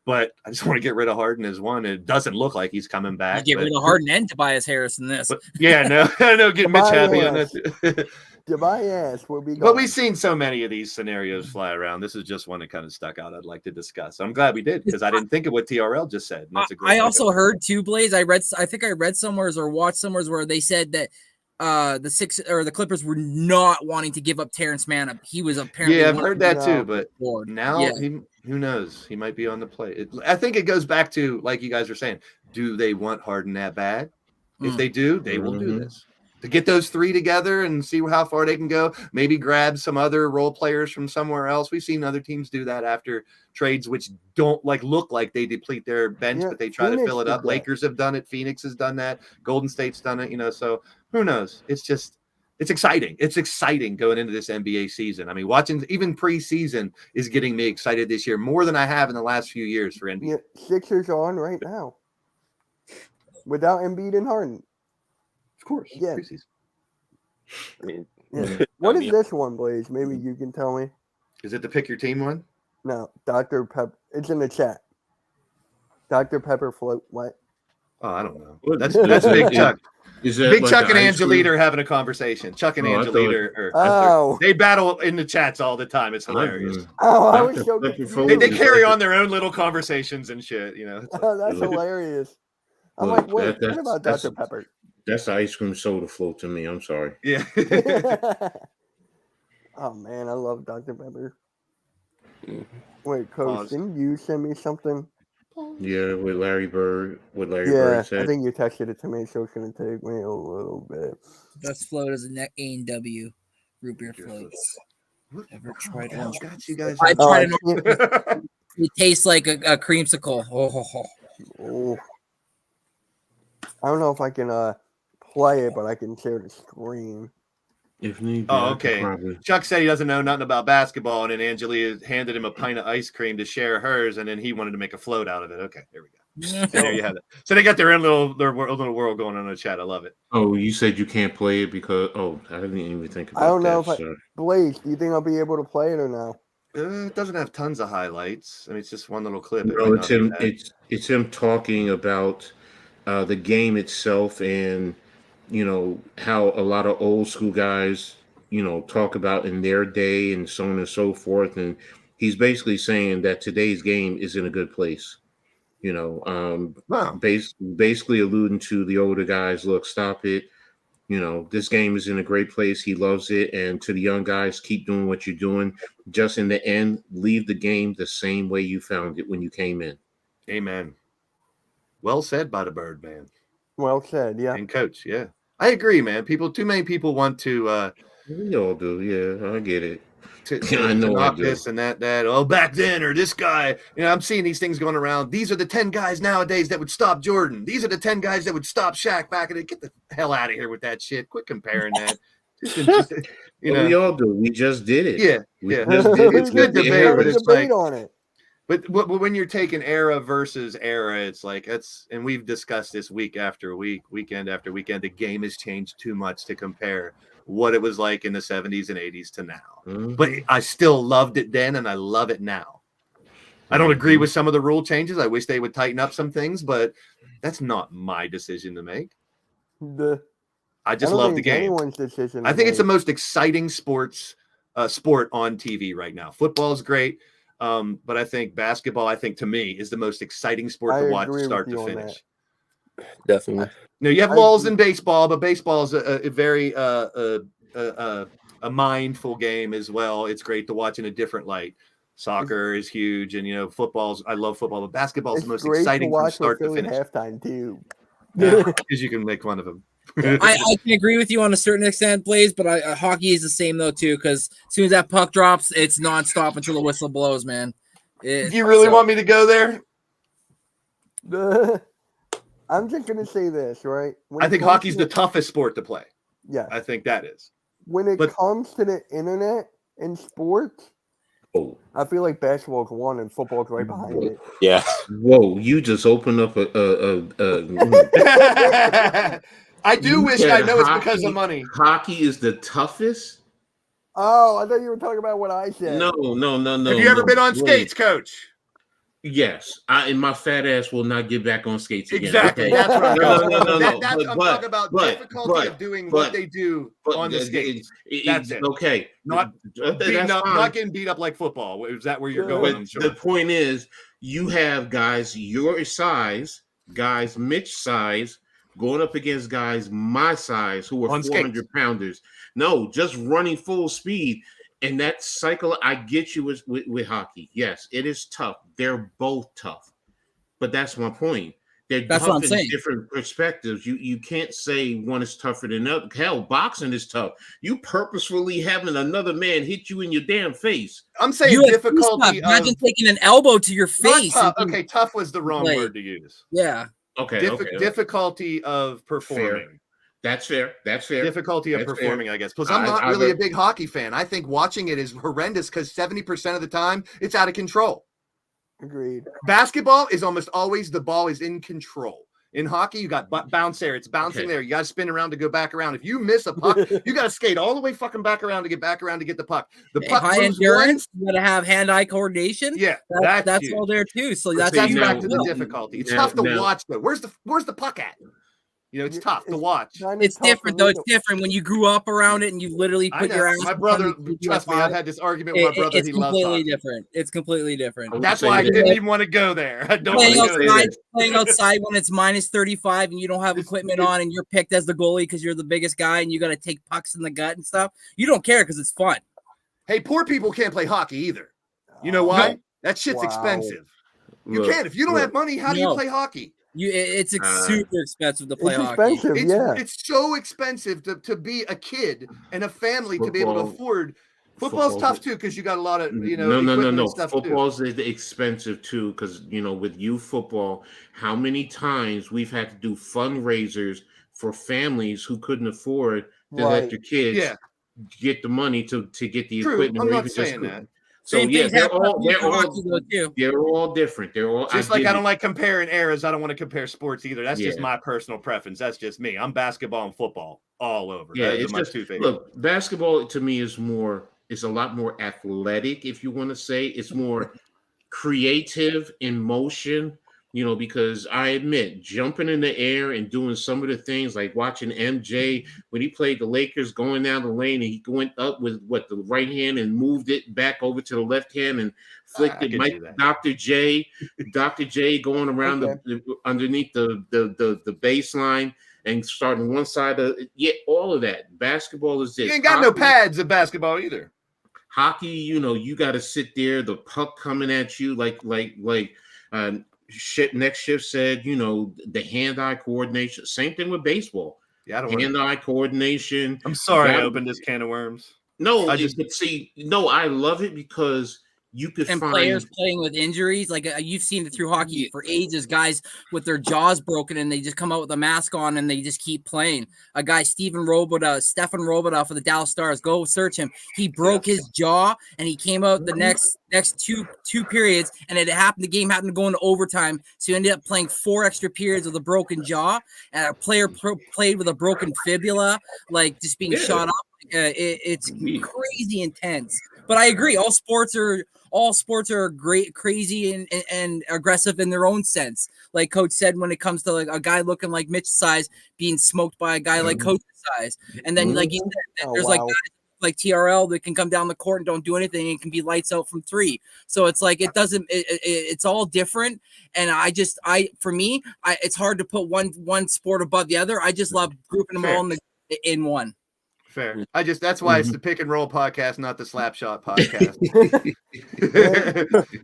but I just want to get rid of Harden as one. It doesn't look like he's coming back. You get rid of Harden and Tobias Harris in this. But yeah, no, get Mitch happy on that. Tobias will be gone. But we've seen so many of these scenarios fly around. This is just one that kind of stuck out. I'd like to discuss. I'm glad we did, because I didn't think of what TRL just said. And that's a great I also heard too, Blaze. I think I read somewheres or watched somewheres where they said that the Clippers were not wanting to give up Terrence Mann. He was apparently I've heard that too. But board. now who knows? He might be on the play. I think it goes back to, like you guys are saying, do they want Harden that bad? If they do, they will do this. To get those three together and see how far they can go, maybe grab some other role players from somewhere else. We've seen other teams do that after trades, which don't look like they deplete their bench, but they try to fill it up. Lakers have done it. Phoenix has done that. Golden State's done it, so who knows? It's exciting. It's exciting going into this NBA season. I mean, watching even preseason is getting me excited this year more than I have in the last few years for NBA. Yeah, Sixers are on right now without Embiid and Harden. Of course. Yeah. Preseason. I mean, What is this one, Blaze? Maybe you can tell me. Is it the pick your team one? No, Dr. Pepper. It's in the chat. Dr. Pepper float. What? Oh, I don't know. What? That's Big Chuck. Is that Big like Chuck the and ice cream? Angelita are having a conversation. Chuck and Oh, I Angelita they battle in the chats all the time. It's hilarious. Oh, I was Dr. so Pepper confused. float They is carry like- on their own little conversations and shit. It's like, Oh, that's hilarious. I'm Look, like, wait, that's- what about that's- Dr. Pepper? That's the ice cream soda float to me. I'm sorry. yeah. Oh man, I love Dr. Pepper. Wait, Coach, Pause. didn't you send me something? Yeah, with Larry Bird. What Larry Yeah, Bird I said. think you texted it to me, so it's gonna take me a little bit. Best float is a A&W root beer floats. Ever tried one? Got you guys. I Oh, tried I it. can't- It tastes like a creamsicle. oh. I don't know if I can play it, but I can share the screen. If need be, Oh, I could okay. probably- Chuck said he doesn't know nothing about basketball, and then Angelia handed him a pint of ice cream to share hers, and then he wanted to make a float out of it. Okay, there we go. So there you have it. So they got their own little world going on in the chat. I love it. Oh, you said you can't play it because I didn't even think about I don't know that. if Blaze, do you think I'll be able to play it or no? It doesn't have tons of highlights. I mean, it's just one little clip. It No, might it's not be him. bad. It's him talking about the game itself, and how a lot of old school guys talk about in their day, and so on and so forth. And he's basically saying that today's game is in a good place. Wow. Basically alluding to the older guys. Look, stop it. This game is in a great place. He loves it. And to the young guys, keep doing what you're doing. Just in the end, leave the game the same way you found it when you came in. Amen. Well said by the Bird Man Well said, yeah. and Coach. Yeah, I agree, man. Too many people want to We all do. Yeah, I get it. to I know I knock do. this and that. Oh, back then, or this guy. I'm seeing these things going around. These are the 10 guys nowadays that would stop Jordan. These are the 10 guys that would stop Shaq back in the. Get the hell out of here with that shit. Quit comparing that. We all do. We just did it. Yeah, We yeah. just did it. It's good with the debate, era. but it's debate like- on it. But when you're taking era versus era, it's like and we've discussed this week after week, weekend after weekend. The game has changed too much to compare what it was like in the 70s and 80s to now. Mhm. But I still loved it then, and I love it now. I don't agree with some of the rule changes. I wish they would tighten up some things, but that's not my decision to make. I just love the game. Anyone's decision. I think it's the most exciting sport on TV right now. Football is great, but I think basketball, to me, is the most exciting sport to watch start to finish. Definitely. Now you have lulls in baseball, but baseball is a very a mindful game as well. It's great to watch in a different light. Soccer is huge, and I love football, but basketball is the most exciting from start to finish. Halftime too, because you can make fun of them. I can agree with you on a certain extent, Blaze, but hockey is the same though too. Because as soon as that puck drops, it's nonstop until the whistle blows, man. Do you really want me to go there? I'm just gonna say this, right? I think hockey's the toughest sport to play. Yeah, I think that is. When it comes to the internet and sports, I feel like basketball's one and football's right behind it. Yeah. Whoa, you just opened up I do wish I know it's because of money. Hockey is the toughest? Oh, I thought you were talking about what I said. No. Have you ever been on skates, Coach? Yes, and my fat ass will not get back on skates again. Exactly. Okay? That's what I'm No. I'm talking about difficulty of doing what they do on the skates. That's it. Okay. Not getting beat up like football. Is that where you're going? I'm sure. The point is, you have guys your size, guys Mitch size, going up against guys my size who are 400 pounders. No, just running full speed. And that cycle, I get you with hockey. Yes, it is tough. They're both tough. But that's my point. That's tough in different perspectives. You can't say one is tougher than the other. Hell, boxing is tough. You purposefully having another man hit you in your damn face. I'm saying difficulty. Imagine taking an elbow to your face. Tough. Okay, tough was the wrong word to use. Yeah. Okay. Difficulty of performing. Fair. That's fair. Difficulty of performing, I guess. Because I'm not really a big hockey fan. I think watching it is horrendous because 70% of the time it's out of control. Agreed. Basketball is almost always the ball is in control. In hockey, you got bounce there. It's bouncing there. You got to spin around to go back around. If you miss a puck, you got to skate all the way fucking back around to get the puck. The puck high endurance. You got to have hand-eye coordination. Yeah, that's all there too. So that's back to the difficulty. It's tough to watch though. Where's the puck at? It's tough to watch. It's different, though. It's different when you grew up around it and you literally put your ass. My brother, trust me, I've had this argument with my brother. It's completely different. It's completely different. That's why I didn't even want to go there. I don't playing outside when it's minus 35 and you don't have equipment on and you're picked as the goalie because you're the biggest guy and you got to take pucks in the gut and stuff. You don't care because it's fun. Hey, poor people can't play hockey either. You know why? No. That shit's expensive. You can't. If you don't have money, how do you play hockey? It's super expensive to play hockey. It's so expensive to be a kid and a family to be able to afford. Football's tough too because you got a lot of no. Stuff Football's expensive too because with youth football, how many times we've had to do fundraisers for families who couldn't afford to let their kids get the money to get the equipment. I'm not saying that. So they're all different. They're all just like I don't like comparing eras. I don't want to compare sports either. That's just my personal preference. That's just me. I'm basketball and football all over. Yeah, it's my two favorites. Look, basketball to me is a lot more athletic, if you want to say. It's more creative in motion. Because I admit, jumping in the air and doing some of the things like watching MJ when he played the Lakers going down the lane and he went up with the right hand and moved it back over to the left hand and flicked it. Dr. J going around underneath the baseline and starting one side of all of that. Basketball is this. You ain't got no pads in basketball either. Hockey, you got to sit there, the puck coming at you next shift said, the hand-eye coordination. Same thing with baseball. Yeah, I don't hand-eye coordination. I'm sorry I opened this can of worms. No, I love it because you could find players playing with injuries. Like you've seen it through hockey for ages, guys with their jaws broken and they just come out with a mask on and they just keep playing. A guy, Stefan Roboda for the Dallas Stars, go search him. He broke his jaw and he came out the next two periods and the game happened to go into overtime. So he ended up playing 4 extra periods with a broken jaw and a player played with a broken fibula, like just being shot up. It's crazy intense. But I agree. All sports are all sports are great, crazy, and aggressive in their own sense. Like Coach said, when it comes to like a guy looking like Mitch size being smoked by a guy like Coach size, and then like you said, there's like guys like TRL that can come down the court and don't do anything and can be lights out from three. So it's like it's all different. And for me, it's hard to put one sport above the other. I just love grouping them all in one. Fair. That's why it's the Pick and Roll podcast, not the Slap Shot podcast.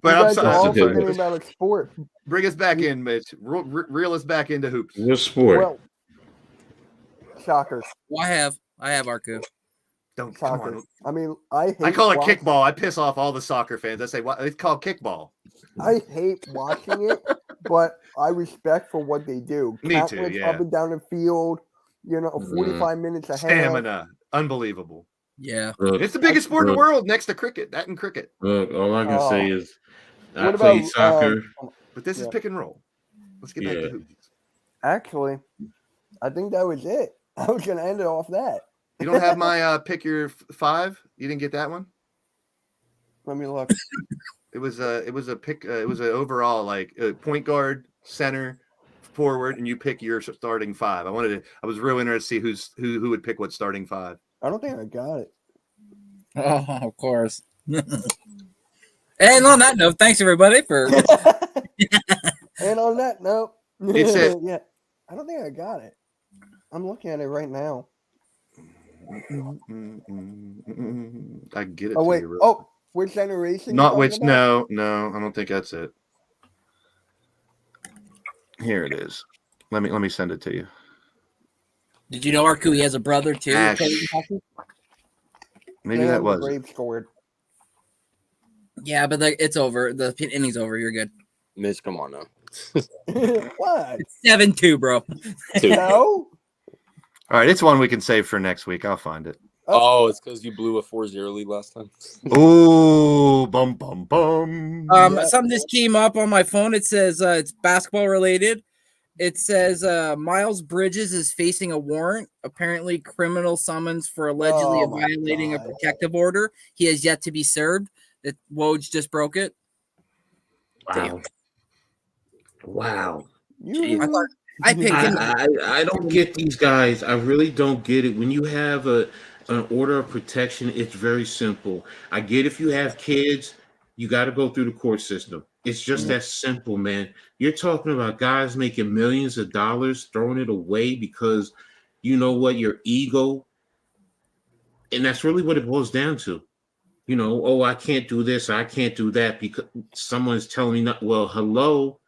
But I'm sorry. Forgetting about a sport. Bring us back in, Mitch. Reel us back into hoops. What sport? Well, soccer. Well, I have Arku. Don't Soccer. come on. I mean, I call it kickball. I piss off all the soccer fans. I say, "What? It's called kickball." I hate watching it, but I respect for what they do. Me too, yeah. Up and down the field, 45 minutes ahead. Stamina. Unbelievable. Yeah. Look, It's the biggest sport in the world next to cricket. That and cricket. Look, all I can say is I What played about, soccer. But this is pick and roll. Let's get back to hoops. Actually, I think that was it. I was going to end it off that. You don't have my pick your 5? You didn't get that one? Let me look. It was a pick. It was an overall like point guard, center, forward, and you pick your starting 5. I was real interested to see who would pick what starting 5. I don't think I got it. Oh, of course. And on that note, thanks everybody for. And on that note, It said- yeah, I don't think I got it. I'm looking at it right now. I can get it. Oh to wait. you real- Oh, which generation? Not you which. talking about? No. I don't think that's it. Here it is. Let me send it to you. Did you know Arku he has a brother too? Ash. Maybe Damn, that the was. Braves scored. Yeah, but it's over. The inning's over. You're good. Mitch, come on now. What? It's 7-2, bro. No. All right, it's one we can save for next week. I'll find it. Oh, it's because you blew a 4-0 lead last time. Ooh, bum bum bum. Yeah. Something just came up on my phone. It says it's basketball related. It says Miles Bridges is facing a warrant, apparently criminal summons for allegedly Oh my violating a God. protective order. He has yet to be served. That Woj just broke it. Wow. Wow. I picked him. I don't get these guys. I really don't get it. When you have an order of protection, it's very simple. I get if you have kids, you got to go through the court system. It's just that simple, man. You're talking about guys making millions of dollars, throwing it away because you know what, your ego. And that's really what it boils down to. Oh, I can't do this, I can't do that because someone's telling me not. Well, hello.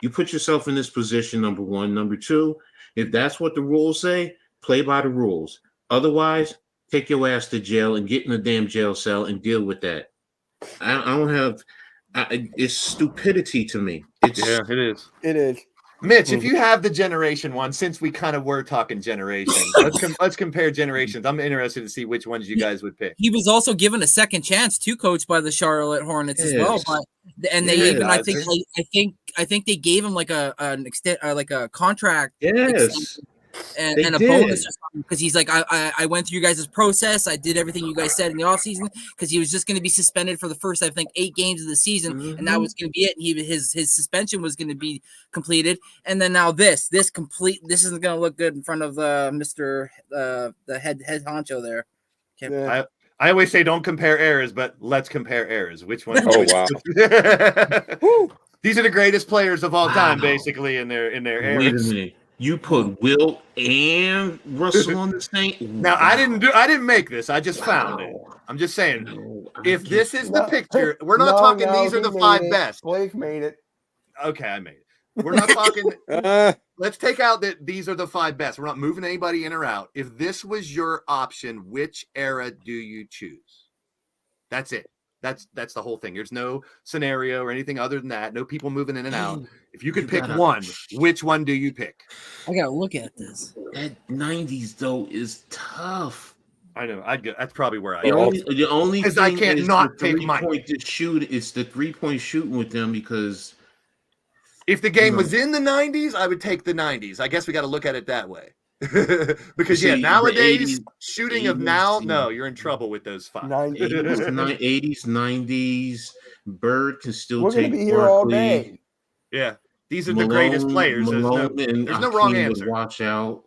You put yourself in this position, number one. Number two, if that's what the rules say, play by the rules. Otherwise, take your ass to jail and get in a damn jail cell and deal with that. I don't have. It's stupidity to me. It is. It is. Mitch, if you have the generation one, since we kind of were talking generations, let's compare generations. I'm interested to see which ones you guys would pick. He was also given a second chance to coach by the Charlotte Hornets as well, but they even I think they gave him like an extent like a contract and a bonus or something because he's like I went through you guys' process. I did everything you guys said in the offseason because he was just going to be suspended for the first, I think, 8 games of the season, and that was going to be it. And his suspension was going to be completed, and then now this isn't going to look good in front of Mr. The head honcho there. Yeah. I always say don't compare errors, but let's compare errors. Which one? Oh, wow. These are the greatest players of all time, basically in their eras. Wait a minute. You put Wilt and Russell on the same. Now I didn't make this. I just found it. I'm just saying. If this is the picture, we're not talking. These are the 5 best. Blake made it. Okay, I made it. We're not talking. Let's take out that these are the 5 best. We're not moving anybody in or out. If this was your option, which era do you choose? That's it. That's the whole thing. There's no scenario or anything other than that. No people moving in and out. If you could pick one, which one do you pick? I gotta look at this. That 90s though is tough. I know. I'd go. That's probably where I The go. only Because thing I can't is not the pick Mike. three-point shoot. It's the 3-point shooting with them because If the game was in the 90s, I would take the 90s. I guess we got to look at it that way. Because See, the nowadays 80s, shooting of now, 80s, no, you're in trouble with those five. 80s, 90s. Bird can still We're gonna take be here all Barkley. day. Yeah, these are the greatest players. Malone and there's no wrong Hakeem would answer. watch out.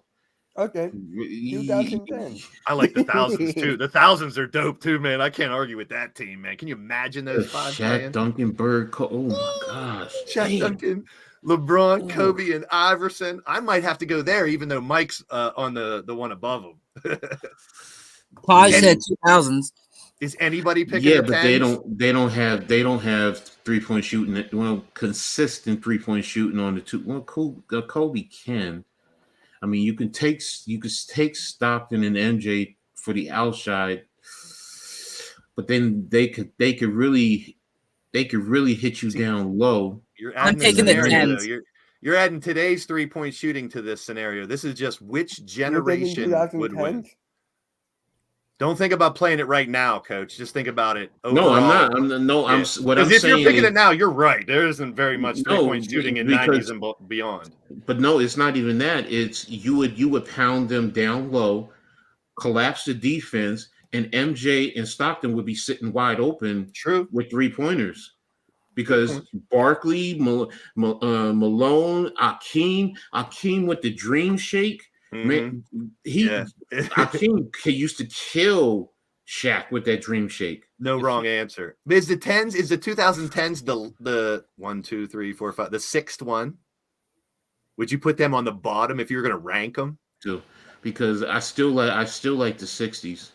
Okay, 2010. I like the thousands too. The thousands are dope too, man. I can't argue with that team, man. Can you imagine those five Shaq, playing? Duncan, Bird, oh my gosh. Shaq, Damn. Duncan, LeBron, Kobe, and Iverson. I might have to go there, even though Mike's on the one above him. Paj said 2000s. Is anybody picking? Yeah, the but 10s? they don't have 3-point shooting. Well, consistent 3-point shooting on the two. Well, Kobe can. I mean, you can take Stockton and MJ for the outside, but then they could really hit you down low. You're I'm adding taking the scenario, 10s. though. You're adding today's 3-point shooting to this scenario. This is just which You're thinking generation would win. 2010s? Don't think about playing it right now, Coach. Just think about it. No, I'm overall. not. What I'm Because if you're saying picking is, it now, you're right. There isn't very much No, 3-point shooting in because- 90s and beyond. but no, it's not even that. It's you would pound them down low, collapse the defense, and MJ and Stockton would be sitting wide open True. with 3-pointers. Because Barkley, Malone, Akeem with the dream shake, man, Yeah. Akeem used to kill Shaq with that dream shake. No wrong answer. Is the 2010s the 1, 2, 3, 4, 5, the sixth one? Would you put them on the bottom if you were going to rank them? Too, because I still like the 60s.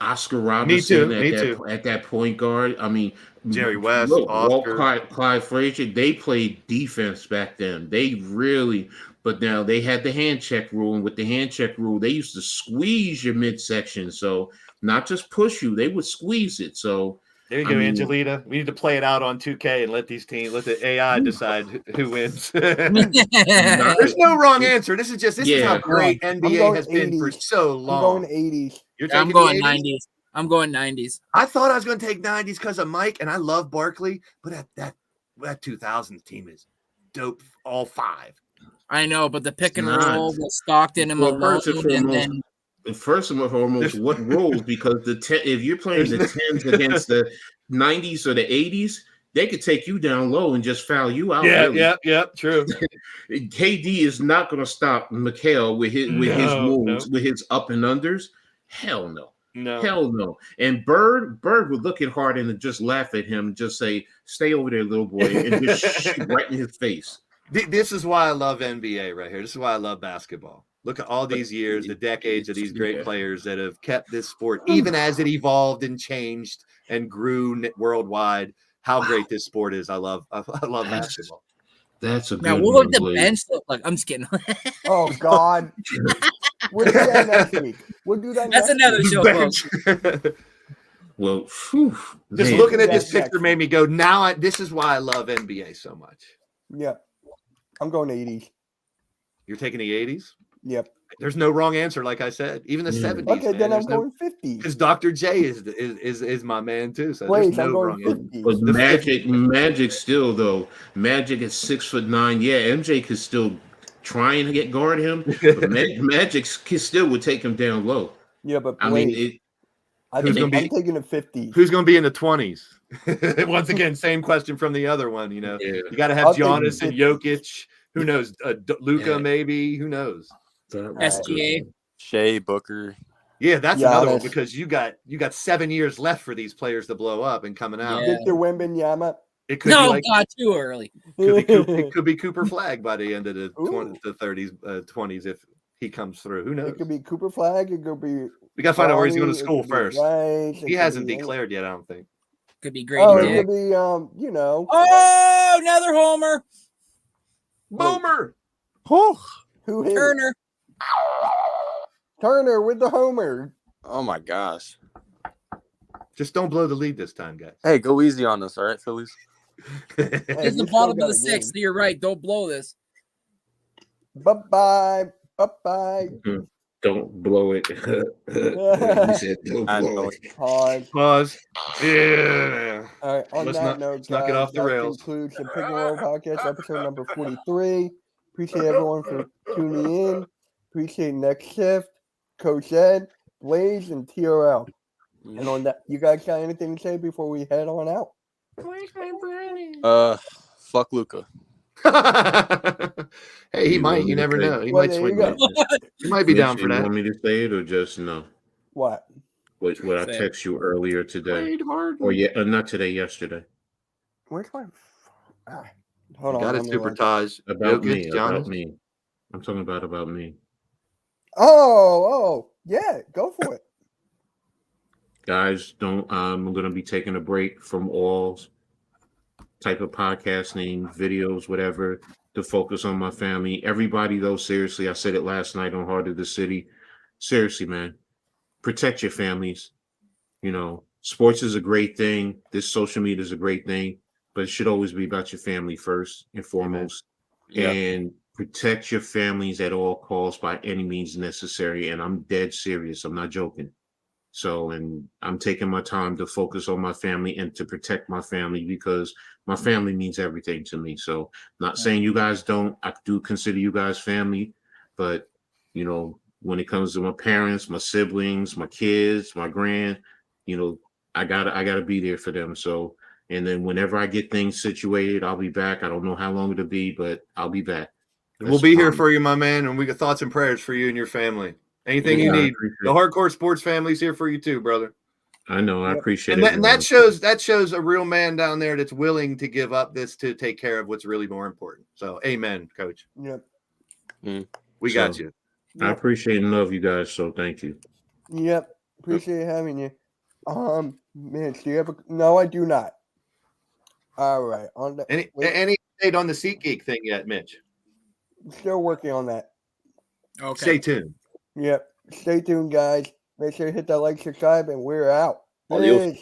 Oscar Robertson at that point guard. I mean, Jerry West, Walt Oscar. Clyde Frazier, they played defense back then. They really, but now they had the hand check rule, and with the hand check rule, they used to squeeze your midsection. So not just push you, they would squeeze it. So There you go, Angelita. We need to play it out on 2K and let the AI decide who wins. There's no wrong answer. This is how great NBA has been for so long. I'm going 80s. I'm going 90s. I'm going 90s. I thought I was going to take 90s because of Mike, and I love Barkley, but that 2000s team is dope. All five. I know, but the pick and roll with Stockton and Malone, First and foremost, what rules? Because if you're playing the 10s against the 90s or the 80s, they could take you down low and just foul you out. Yeah, true. KD is not going to stop Mikal with his moves, with his up and unders. Hell no. Hell no. And Bird would look at Harden and just laugh at him and just say, "Stay over there, little boy," and just shoot right in his face. This is why I love NBA right here. This is why I love basketball. Look at all these years, the decades of these great players that have kept this sport, even as it evolved and changed and grew worldwide. How great this sport is! I love basketball. That's a good now. What would the bench look like? I'm just kidding. Oh God, we'll do that next week. We'll do that. That's another show. Well, just looking at this picture made me go. Now this is why I love NBA so much. Yep, I'm going 80s. You're taking the 80s. Yep. There's no wrong answer, like I said. Even the 70s. Okay, then I'm going 50s. Because Dr. J is my man too. So wait, there's I'm no going wrong 50s. But Magic still though. Magic at 6'9". Yeah, MJ could still try and guard him. But Magic still would take him down low. Yeah, but I mean, I'm taking the 50s. Who's going to be in the 20s? Once again, same question from the other one. You know, you got to have Giannis and Jokic. Who knows? Luka, maybe. Who knows? SGA, Shea, Booker. Yeah, that's another one because you got 7 years left for these players to blow up and coming out. Victor Wembanyama. It could be God, too early. It could be Cooper Flag by the end of the 30s, 20s if he comes through. Who knows? It could be Cooper Flag. It could be. We got to find out where he's going to school first. Rice, he hasn't declared yet, I don't think. Could be great. It could be Oh, another homer. Boomer. Who hit Turner. Turner with the homer. Oh my gosh. Just don't blow the lead this time, guys. Hey, go easy on us, all right, Phillies? It's the bottom of the sixth. You're right. Don't blow this. Bye-bye. Bye-bye. Don't blow it. He said, don't blow it. Pause. Yeah. All right. On that note, let's not get off the rails. That concludes the Pick and Roll Podcast, episode number 43. Appreciate everyone for tuning in. Appreciate Next Shift, Coach Ed, Blaze, and TRL. And on that, you guys got anything to say before we head on out? Fuck Luca. Hey, he You might. want me You to never say- know. He Well, might there swing you go. that. He might be down Mitch, for you that. want me to say it or just no? What? What I Say it. text you earlier today, Played hard. or not today, yesterday, Where's my? Hold on. Got let it, me Super look. Taj. about Jokic, me, about Giannis. me. I'm talking about me. Oh, yeah. Go for it. Guys, don't. I'm going to be taking a break from all type of podcasting, videos, whatever, to focus on my family. Everybody, though, seriously, I said it last night on Heart of the City. Seriously, man, protect your families. You know, sports is a great thing. This social media is a great thing, but it should always be about your family first and foremost. Yeah. And protect your families at all costs by any means necessary. And I'm dead serious. I'm not joking. So, and I'm taking my time to focus on my family and to protect my family because my family means everything to me. So, not saying you guys don't. I do consider you guys family, but you know, when it comes to my parents, my siblings, my kids, my I gotta be there for them. So, and then whenever I get things situated, I'll be back. I don't know how long it'll be, but I'll be back. We'll be here for you, my man, and we got thoughts and prayers for you and your family. Anything you Yeah, I need, appreciate the Hardcore Sports family's here for you too, brother. I know. I appreciate And it. that shows a real man down there that's willing to give up this to take care of what's really more important. So, amen, Coach. Yep. We got you. I appreciate and love you guys. So, thank you. Yep. Appreciate having you. Mitch, do you have a? No, I do not. All right. On the Any update on the SeatGeek thing yet, Mitch? still working on that. Okay. Stay tuned. Yep. Stay tuned, guys. Make sure to hit that like, subscribe, and we're out. Adios. Peace.